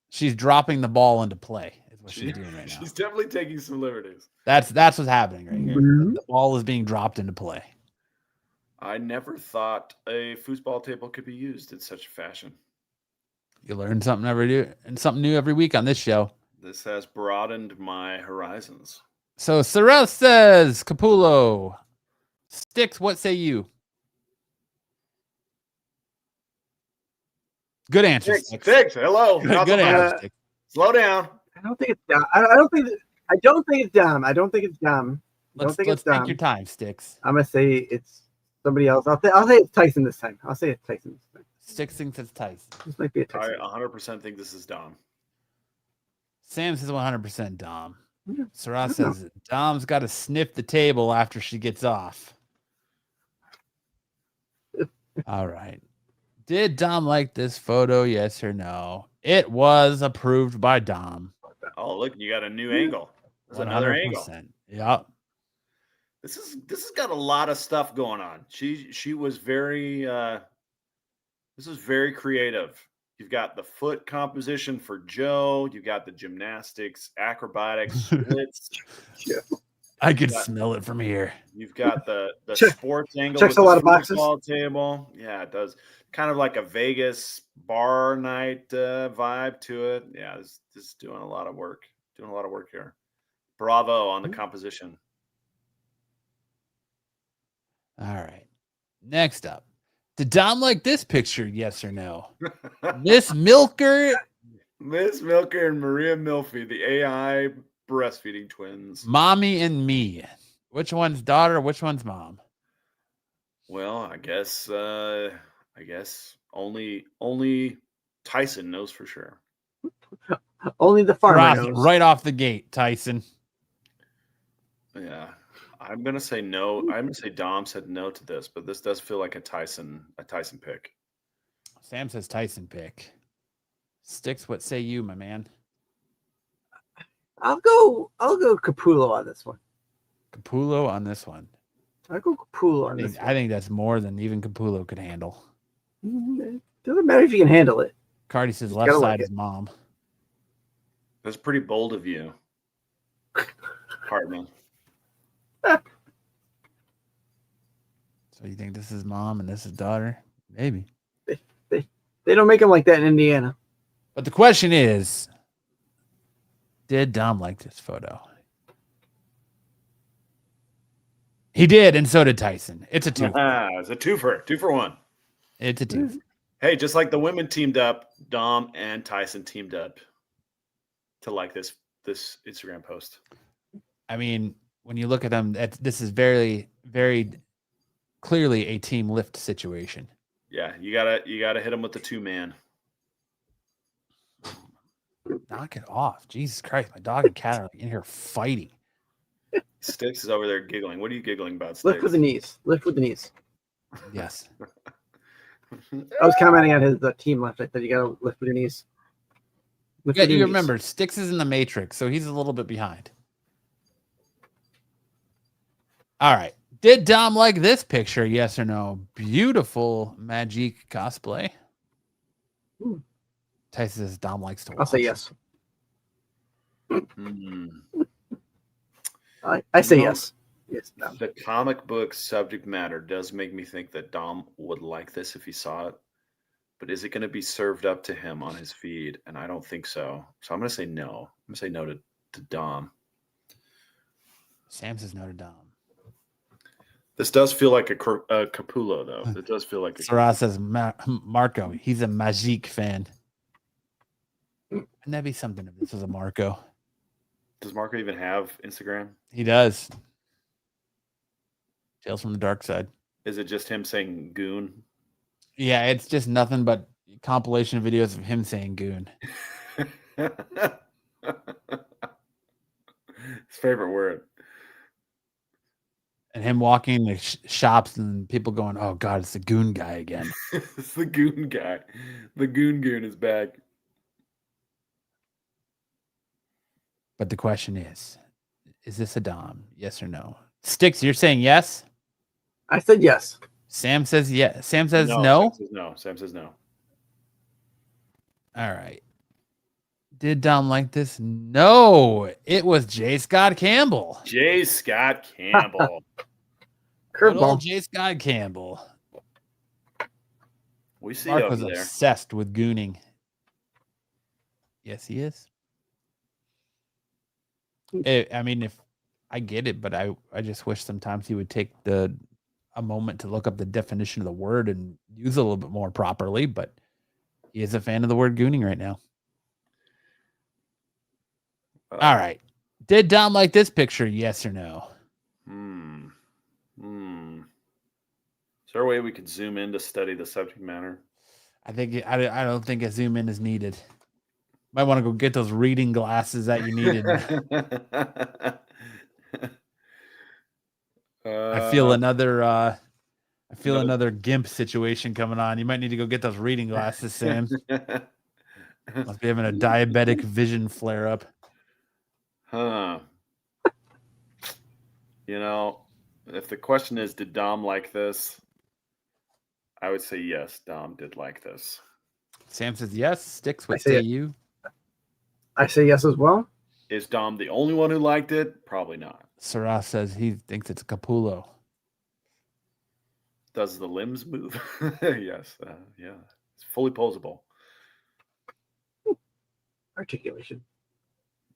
She's dropping the ball into play. Is what she's doing right now. She's definitely taking some liberties. That's what's happening right here. The ball is being dropped into play. I never thought a foosball table could be used in such a fashion. You learn something new every week on this show. This has broadened my horizons. So Sarath says Capullo. Sticks, what say you? Good answer. Sticks. Hello. Good answer. Sticks. Slow down. I don't think it's dumb. I don't think it's dumb. I don't think it's dumb. Let's take your time, Sticks. I'm gonna say it's somebody else. I'll say it's Tyson this time. I'll say it's Tyson this time. Sticks thinks it's Tyson. This might be a Tyson. I 100% think this is Dom. Sam says 100% Dom. Sarath says Dom's got to sniff the table after she gets off. All right. Did Dom like this photo? Yes or no? It was approved by Dom. Oh, look, you got a new angle. There's another angle. Yep. This has got a lot of stuff going on. She was very this was very creative. You've got the foot composition for Joe. You've got the gymnastics, acrobatics, splits. I could smell it from here. You've got the sports angle. Checks a lot of boxes. Table. Yeah, it does. Kind of like a Vegas bar night vibe to it. Yeah, this is doing a lot of work. Doing a lot of work here. Bravo on the composition. All right. Next up. Did Dom like this picture? Yes or no? Miss Milker and Maria Milfy, the AI breastfeeding twins. Mommy and me. Which one's daughter? Which one's mom? Well, I guess only Tyson knows for sure. Only the farmer knows. Right off the gate, Tyson. Yeah. I'm gonna say no. I'm gonna say Dom said no to this, but this does feel like a Tyson pick. Sam says Tyson pick. Sticks, what say you, my man? I'll go Capullo on this one. Capullo on this one. I'll go Capullo on this one. I think that's more than even Capullo could handle. It doesn't matter if you can handle it. Cardi says left side is mom. That's pretty bold of you, Hartman. So you think this is mom and this is daughter? Maybe. They don't make them like that in Indiana. But the question is, did Dom like this photo? He did, and so did Tyson. It's a two. It's a twofer. 2 for 1. It's a two. Hey, just like the women teamed up, Dom and Tyson teamed up to like this Instagram post. I mean, when you look at them, this is very, very clearly a team lift situation. Yeah, you gotta hit him with the 2-man. Knock it off. Jesus Christ. My dog and cat are in here fighting. Sticks is over there giggling. What are you giggling about, Sticks? Lift with the knees. Lift with the knees. Yes. I was commenting on his team lift. I said you gotta lift with your knees. Yeah, you remember, Sticks is in the Matrix, so he's a little bit behind. All right. Did Dom like this picture? Yes or no? Beautiful Magic cosplay. Tyson says Dom likes to watch. I'll say yes. Hmm. I say yes. Yes. No. The comic book subject matter does make me think that Dom would like this if he saw it. But is it going to be served up to him on his feed? And I don't think so. So I'm going to say no. I'm going to say no to Dom. Sam says no to Dom. This does feel like a Capullo, though. It does feel like a Sarah says Marco. He's a Magic fan. Wouldn't that be something if this was a Marco? Does Marco even have Instagram? He does. Tales from the Dark Side. Is it just him saying goon? Yeah, it's just nothing but compilation videos of him saying goon. His favorite word. And him walking the shops and people going, oh, God, it's the goon guy again. It's the goon guy. The goon is back. But the question is this a Dom? Yes or no? Sticks, you're saying yes? I said yes. Sam says yes. Sam says no. Sam says no. Sam says no. All right. Did Dom like this? No. It was J. Scott Campbell. J. Scott Campbell. Good old Curveball. J. Scott Campbell. We see Mark over was there. obsessed with gooning. Yes, he is. I mean, if I get it, but I just wish sometimes he would take a moment to look up the definition of the word and use it a little bit more properly. But he is a fan of the word gooning right now. All right. Did Dom like this picture? Yes or no? Is there a way we could zoom in to study the subject matter? I don't think a zoom in is needed. Might want to go get those reading glasses that you needed. I feel another GIMP situation coming on. You might need to go get those reading glasses, Sam. Must be having a diabetic vision flare up. Huh. You know, if the question is, did Dom like this? I would say yes, Dom did like this. Sam says yes. Sticks would I say say it. you. I say yes as well. Is Dom the only one who liked it? Probably not. Sarah says he thinks it's Capullo. Does the limbs move? Yes. Yeah. It's fully posable. Articulation.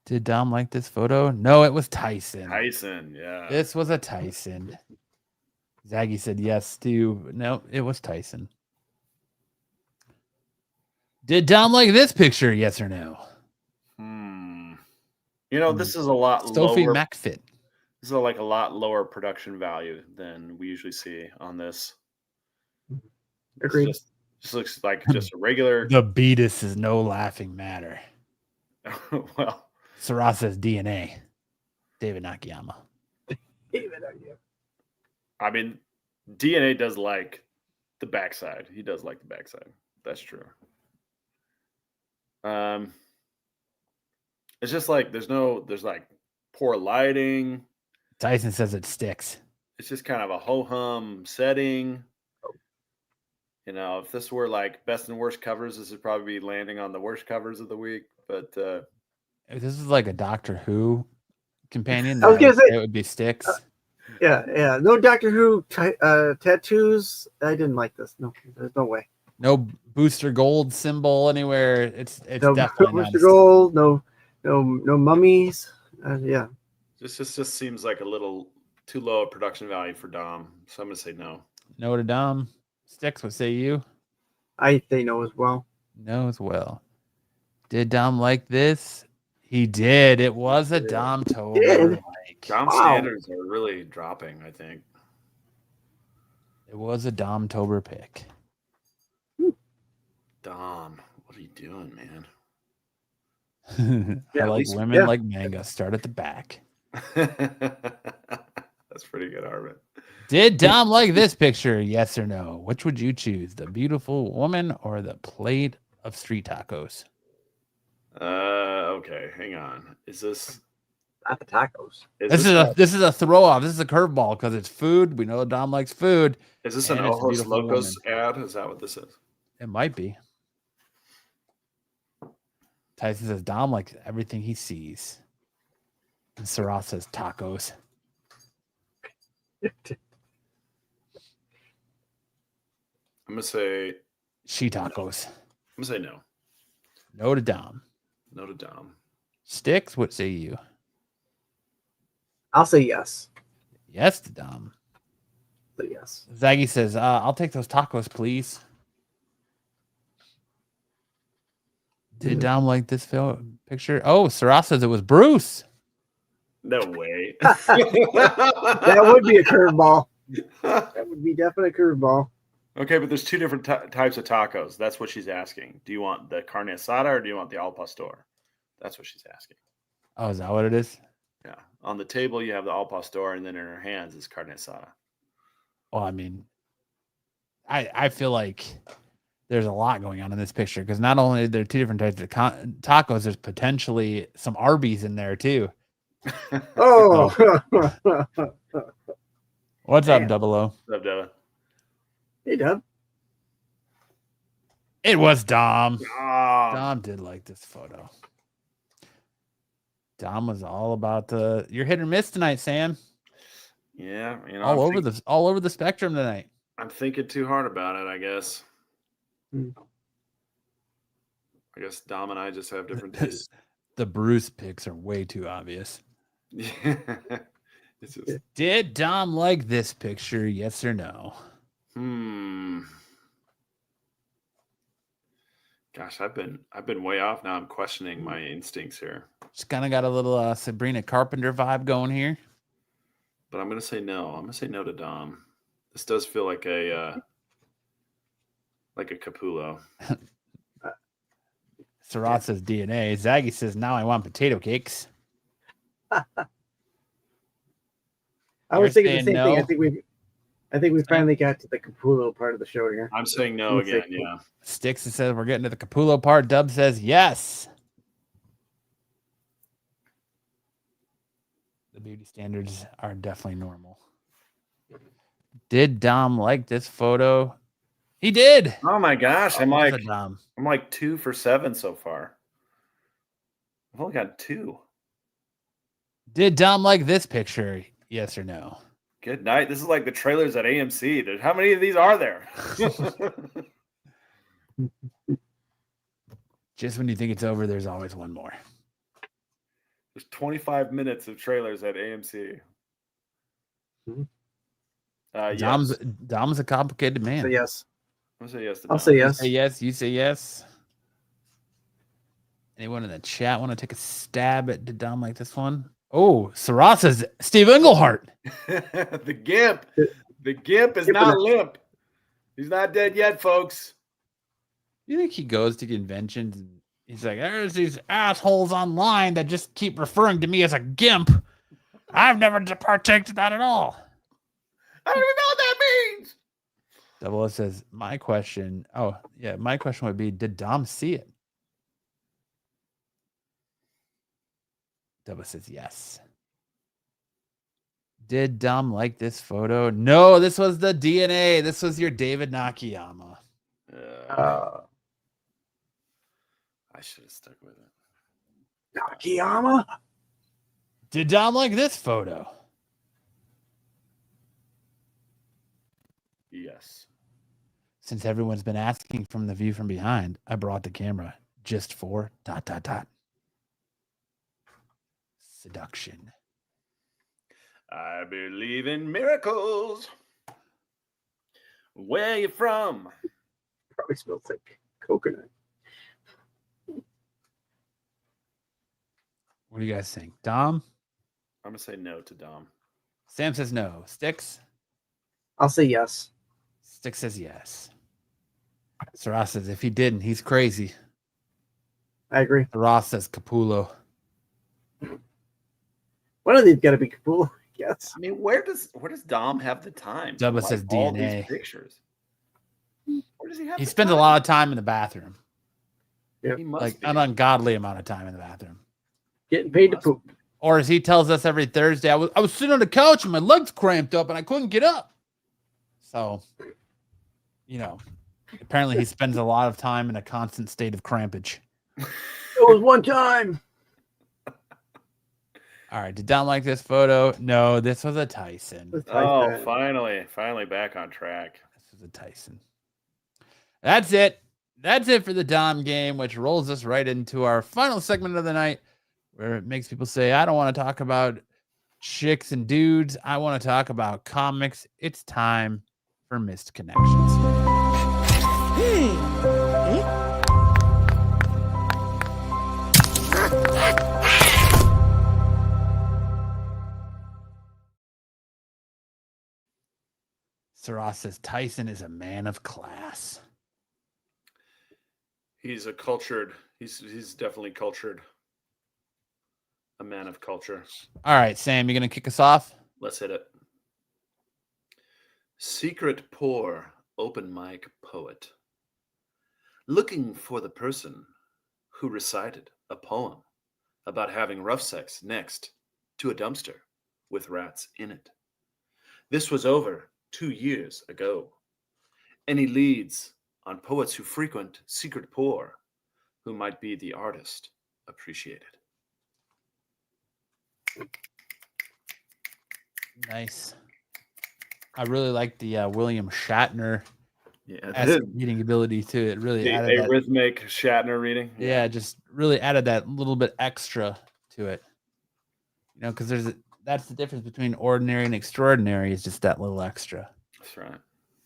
Did Dom like this photo? No, it was Tyson. Tyson, yeah. This was a Tyson. Zaggy said yes, too. No, it was Tyson. Did Dom like this picture? Yes or no? You know, this is a lot Sophie lower. McFit. This is like a lot lower production value than we usually see on this. Agreed. Just looks like just a regular. The beatus is no laughing matter. Well, Sarah says DNA. David Nakayama. I mean, DNA does like the backside. He does like the backside. That's true. It's just like there's like poor lighting. Tyson says it sticks. It's just kind of a ho-hum setting. You know, if this were like best and worst covers, this would probably be landing on the worst covers of the week. But if this is like a Doctor Who companion, I was gonna say it would be Sticks. Yeah. No Doctor Who tattoos. I didn't like this. No, there's no way. No Booster Gold symbol anywhere. It's No definitely Booster Gold. No mummies. Yeah. this just seems like a little too low a production value for Dom. So I'm gonna say no. No to Dom. Sticks, what say you? I say no as well. No as well. Did Dom like this? He did. It was a Dom-tober. Dom standards are really dropping, I think. It was a Dom-tober pick. Dom, what are you doing, man? I like women like manga. Start at the back. That's pretty good, Arvin. Did Dom like this picture? Yes or no? Which would you choose? The beautiful woman or the plate of street tacos? Okay, hang on. Is this Not the tacos. This is a throw off. This is a curveball because it's food. We know Dom likes food. Is this an and it's a Ojos beautiful Locos woman. ad? Is that what this is? It might be. Tyson says Dom likes everything he sees. And Sarah says tacos. I'm gonna say She tacos. I'm gonna say no. No to Dom. No to Dom. Sticks, what say you? I'll say yes. Yes to Dom. But yes. Zaggy says, I'll take those tacos, please. Did Dom like this picture? Oh, Sarah says it was Bruce. No way. That would be a curveball. That would be definitely a curveball. Okay, but there's two different types of tacos. That's what she's asking. Do you want the carne asada or do you want the al pastor? That's what she's asking. Oh, is that what it is? Yeah. On the table, you have the al pastor, and then in her hands is carne asada. Well, I mean, I feel like there's a lot going on in this picture because not only are there two different types of tacos, there's potentially some Arby's in there too. Oh. What's up, Double O? What's up, Devin? Hey, Dub. It was Dom. Ah, Dom did like this photo. Dom was all about you're hit or miss tonight, Sam. yeah, All over the spectrum tonight. I'm thinking too hard about it, I guess. I guess Dom and I just have different tastes. The Bruce picks are way too obvious. Yeah. It's just, Did Dom like this picture? Yes or no? Gosh, I've been way off now. I'm questioning my instincts here. Just kind of got a little Sabrina Carpenter vibe going here. But I'm gonna say no. I'm gonna say no to Dom. This does feel like a Capullo. Sarat says DNA. Zaggy says now I want potato cakes. I was thinking the same no. thing. I think we finally got to the Capullo part of the show here. I'm saying no again. Yeah. Sticks says we're getting to the Capullo part. Dub says yes. The beauty standards are definitely normal. Did Dom like this photo? He did. Oh my gosh, I'm Dom. like 2 for 7 so far. I've only got 2. Did Dom like this picture? Yes or no? Good night. This is like the trailers at AMC. How many of these are there? Just when you think it's over, there's always one more. There's 25 minutes of trailers at AMC. Dom's a complicated man. So yes. I'll say yes. I'll say yes. You say yes. You say yes. Anyone in the chat want to take a stab at did Dom like this one? Oh, Sarah says Steve Englehart. The Gimp. The Gimp is not limp. He's not dead yet, folks. You think he goes to conventions and he's like, there's these assholes online that just keep referring to me as a gimp. I've never partaked of that at all. I don't even know what that means. Double O says, my question would be, did Dom see it? Double says yes. Did Dom like this photo? No, this was the DNA. This was your David Nakayama. I should have stuck with it. Nakayama? Did Dom like this photo? Yes. Since everyone's been asking from the view from behind, I brought the camera just for ... seduction. I believe in miracles. Where you from? Probably smells like coconut. What do you guys think? Dom? I'm going to say no to Dom. Sam says no. Sticks? I'll say yes. Sticks says yes. Sarah says if he didn't, he's crazy. I agree. Sarah says Capullo. One of these got to be Capullo. Yes. I mean, where does Dom have the time? Dubba to says all DNA. these pictures. Where does he have? He the spends a time? lot of time in the bathroom. He must Like be. an ungodly amount of time in the bathroom. Getting paid to poop. Or as he tells us every Thursday, I was sitting on the couch and my legs cramped up and I couldn't get up. So, apparently he spends a lot of time in a constant state of crampage. It was one time. All right. Did Don like this photo? No, this was a Tyson. Oh, finally back on track. This is a Tyson. That's it. That's it for the Dom game, which rolls us right into our final segment of the night, where it makes people say, I don't want to talk about chicks and dudes. I want to talk about comics. It's time for Missed Connections. Saras says Tyson is a man of class. He's a cultured. He's definitely cultured. A man of culture. All right, Sam, you gonna kick us off? Let's hit it. Secret poor open mic poet. Looking for the person who recited a poem about having rough sex next to a dumpster with rats in it. This was over 2 years ago. Any leads on poets who frequent secret poor, who might be the artist appreciated? Nice. I really like the William Shatner Yeah, reading ability to it. Really the added that, rhythmic Shatner reading. yeah, just really added that little bit extra to it. You know, because that's the difference between ordinary and extraordinary, is just that little extra. That's right.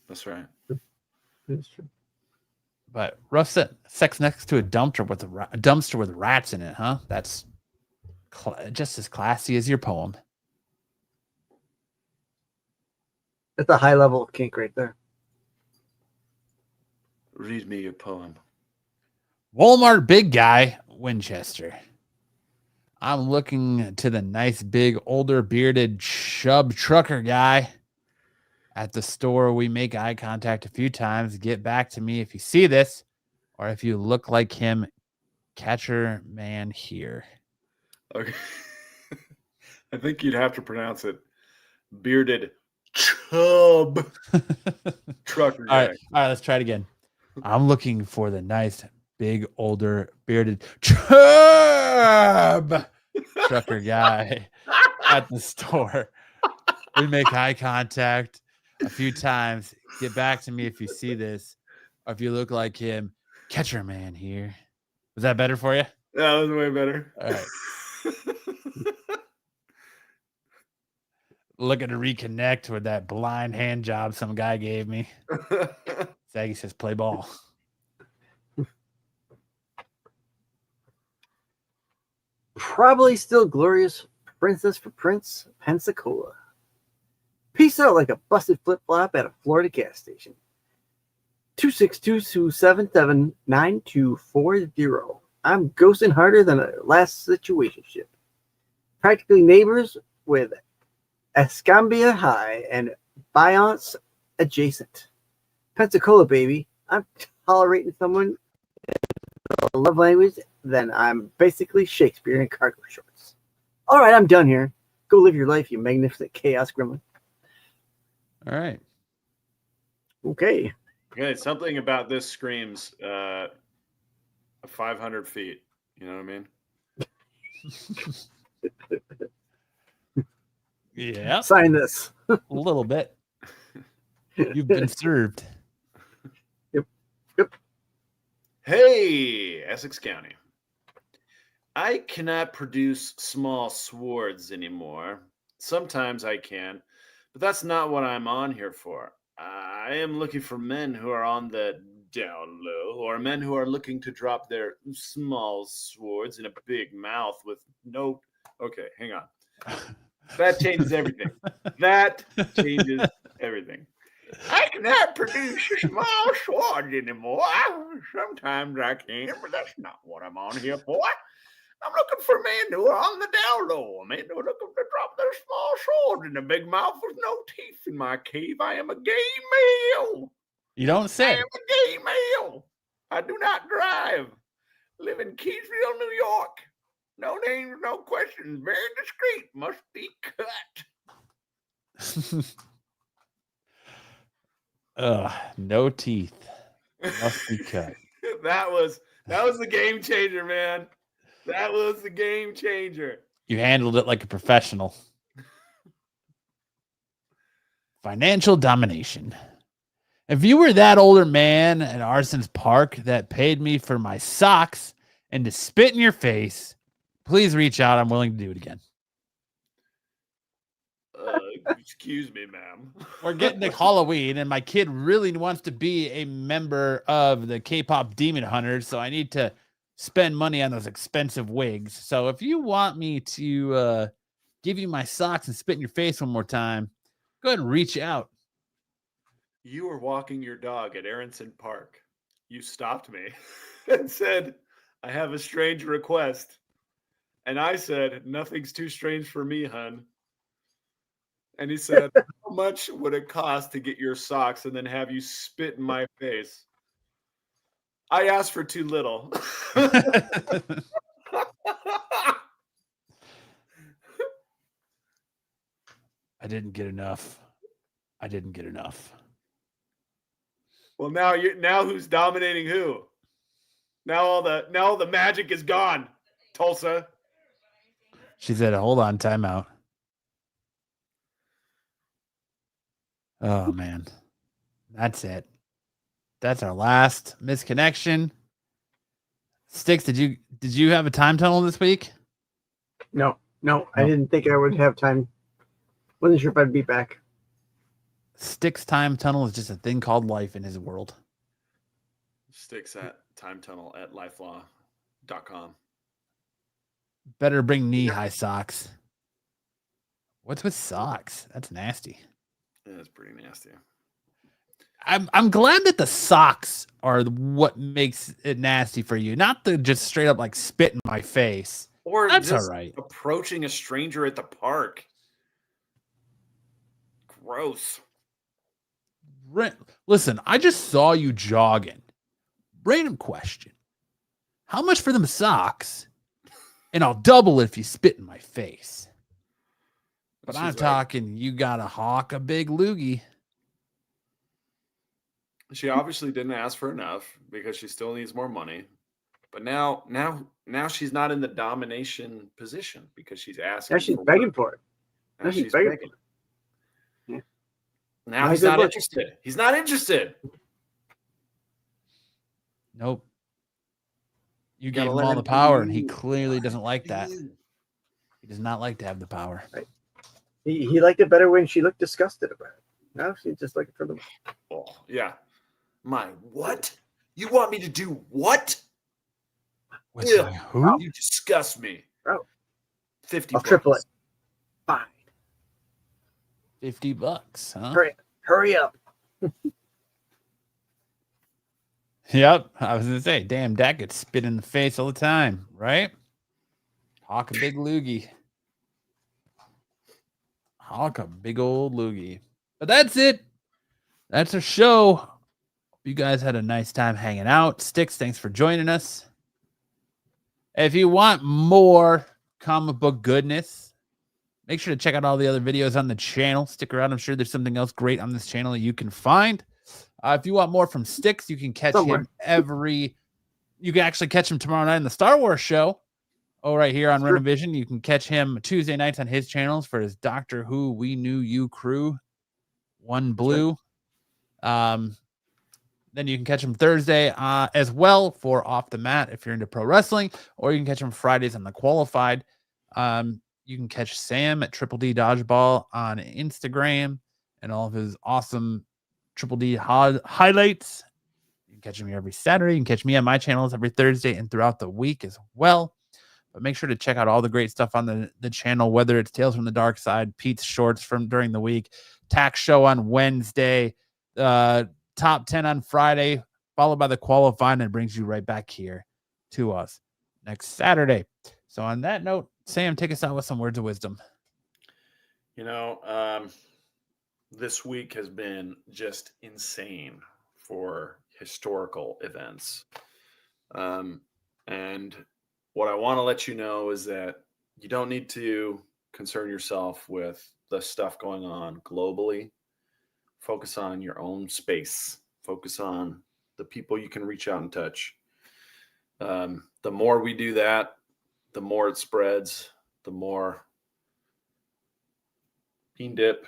That's right. That's true. But rough sex next to a dumpster with rats in it, huh? That's just as classy as your poem. That's a high level of kink right there. Read me your poem. Walmart big guy, Winchester. I'm looking to the nice big older bearded chub trucker guy at the store. We make eye contact a few times. Get back to me if you see this, or if you look like him. Catcher man here. Okay. I think you'd have to pronounce it bearded chub trucker guy. All right, let's try it again. I'm looking for the nice big older bearded chub trucker guy at the store. We make eye contact a few times. Get back to me if you see this, or if you look like him. Catcher man here. Was that better for you? That was way better. All right. Looking to reconnect with that blind hand job some guy gave me. Zaggy says, play ball. Probably still glorious princess for Prince Pensacola. Peace out like a busted flip-flop at a Florida gas station. 262-277-9240. I'm ghosting harder than a last situationship. Practically neighbors with Escambia High and Buyout adjacent. Pensacola, baby. I'm tolerating someone in a love language, then I'm basically Shakespeare in cargo shorts. All right, I'm done here. Go live your life, you magnificent chaos gremlin. All right. Okay. Okay, something about this screams 500 feet. You know what I mean? Yeah. Sign this. A little bit. You've been served. Yep. Hey, Essex County. I cannot produce small swords anymore. Sometimes I can, but that's not what I'm on here for. I am looking for men who are on the down low, or men who are looking to drop their small swords in a big mouth with no... Okay, hang on. That changes everything. That changes everything. I cannot produce small swords anymore. Sometimes I can, but that's not what I'm on here for. I'm looking for men who are on the down low, men who are looking to drop their small swords in a big mouth with no teeth in my cave. I am a gay male. You don't I say. am a gay male. I do not drive. Live in Keysville, New York. No names, no questions. Very discreet. Must be cut. No teeth. Must be cut. That was That was the game changer, man. That was the game changer. You handled it like a professional. Financial domination. If you were that older man at Arson's Park that paid me for my socks and to spit in your face, please reach out. I'm willing to do it again. Excuse me, ma'am. We're getting to Halloween, and my kid really wants to be a member of the K-pop Demon Hunters, so I need to spend money on those expensive wigs. So if you want me to give you my socks and spit in your face one more time, go ahead and reach out. You were walking your dog at Aronson Park. You stopped me and said, I have a strange request. And I said, nothing's too strange for me, hun. And he said, how much would it cost to get your socks and then have you spit in my face? I asked for too little. I didn't get enough. Well, now who's dominating who? Now all the magic is gone, Tulsa. She said, hold on, timeout. Oh man. That's it. That's our last misconnection. Sticks, did you have a time tunnel this week? No, I didn't think I would have time. Wasn't sure if I'd be back. Sticks time tunnel is just a thing called life in his world. Sticks at time tunnel at lifelaw.com. Better bring knee-high socks. What's with socks? That's nasty. Yeah, that's pretty nasty. I'm glad that the socks are what makes it nasty for you, not the just straight up like spit in my face. Or that's just all right. Approaching a stranger at the park. Gross. Listen, I just saw you jogging. Random question. How much for them socks? And I'll double it if you spit in my face. But I'm talking, you gotta hawk a big loogie. She obviously didn't ask for enough because she still needs more money. But now she's not in the domination position because she's asking. Now she's begging for it. Now she's begging. Yeah. Now he's not interested. He's not interested. Nope. You gave him all the power, and he clearly doesn't like that. He does not like to have the power. Right. He liked it better when she looked disgusted about it. Now she's just looking for the. Oh yeah. My what? You want me to do what? Who? You disgust me. Oh. 50 I'll triple it. Fine. $50, huh? Hurry up. Yep. I was gonna say, damn, Dad gets spit in the face all the time, right? Hawk a big loogie. Hawk a big old loogie. But that's it. That's our show. You guys had a nice time hanging out. Sticks, thanks for joining us. If you want more comic book goodness, make sure to check out all the other videos on the channel. Stick around. I'm sure there's something else great on this channel that you can find. If you want more from Sticks, you can catch him you can actually catch him tomorrow night in the Star Wars show. Oh, right here on Renovision. You can catch him Tuesday nights on his channels for his Doctor Who We Knew You crew. One Blue. Then you can catch him Thursday as well for Off the Mat if you're into pro wrestling, or you can catch him Fridays on the Qualified. You can catch Sam at Triple D Dodgeball on Instagram and all of his awesome Triple D highlights. You can catch him here every Saturday. You can catch me on my channels every Thursday and throughout the week as well. But make sure to check out all the great stuff on the channel, whether it's Tales from the Dark Side, Pete's Shorts from during the week, Tax Show on Wednesday, Top 10 on Friday, followed by the Qualifying, and brings you right back here to us next Saturday. So on that note, Sam, take us out with some words of wisdom. You know, this week has been just insane for historical events. And what I want to let you know is that you don't need to concern yourself with the stuff going on globally. Focus on your own space. Focus on the people you can reach out and touch. The more we do that, the more it spreads, the more bean dip.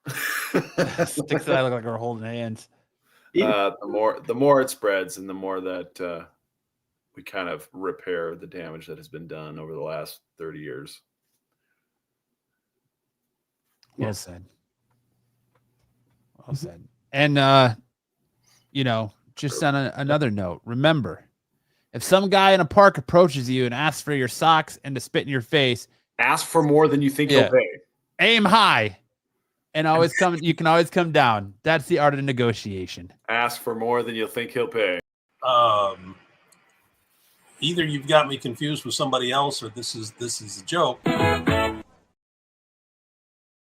Sticks that I look like we're holding hands. The more it spreads, and the more that we kind of repair the damage that has been done over the last 30 years. Well said. Well said. And just on another note, remember, if some guy in a park approaches you and asks for your socks and to spit in your face, ask for more than you think he'll pay. Aim high, and you can always come down. That's the art of negotiation. Ask for more than you'll think he'll pay. Either you've got me confused with somebody else, or this is a joke.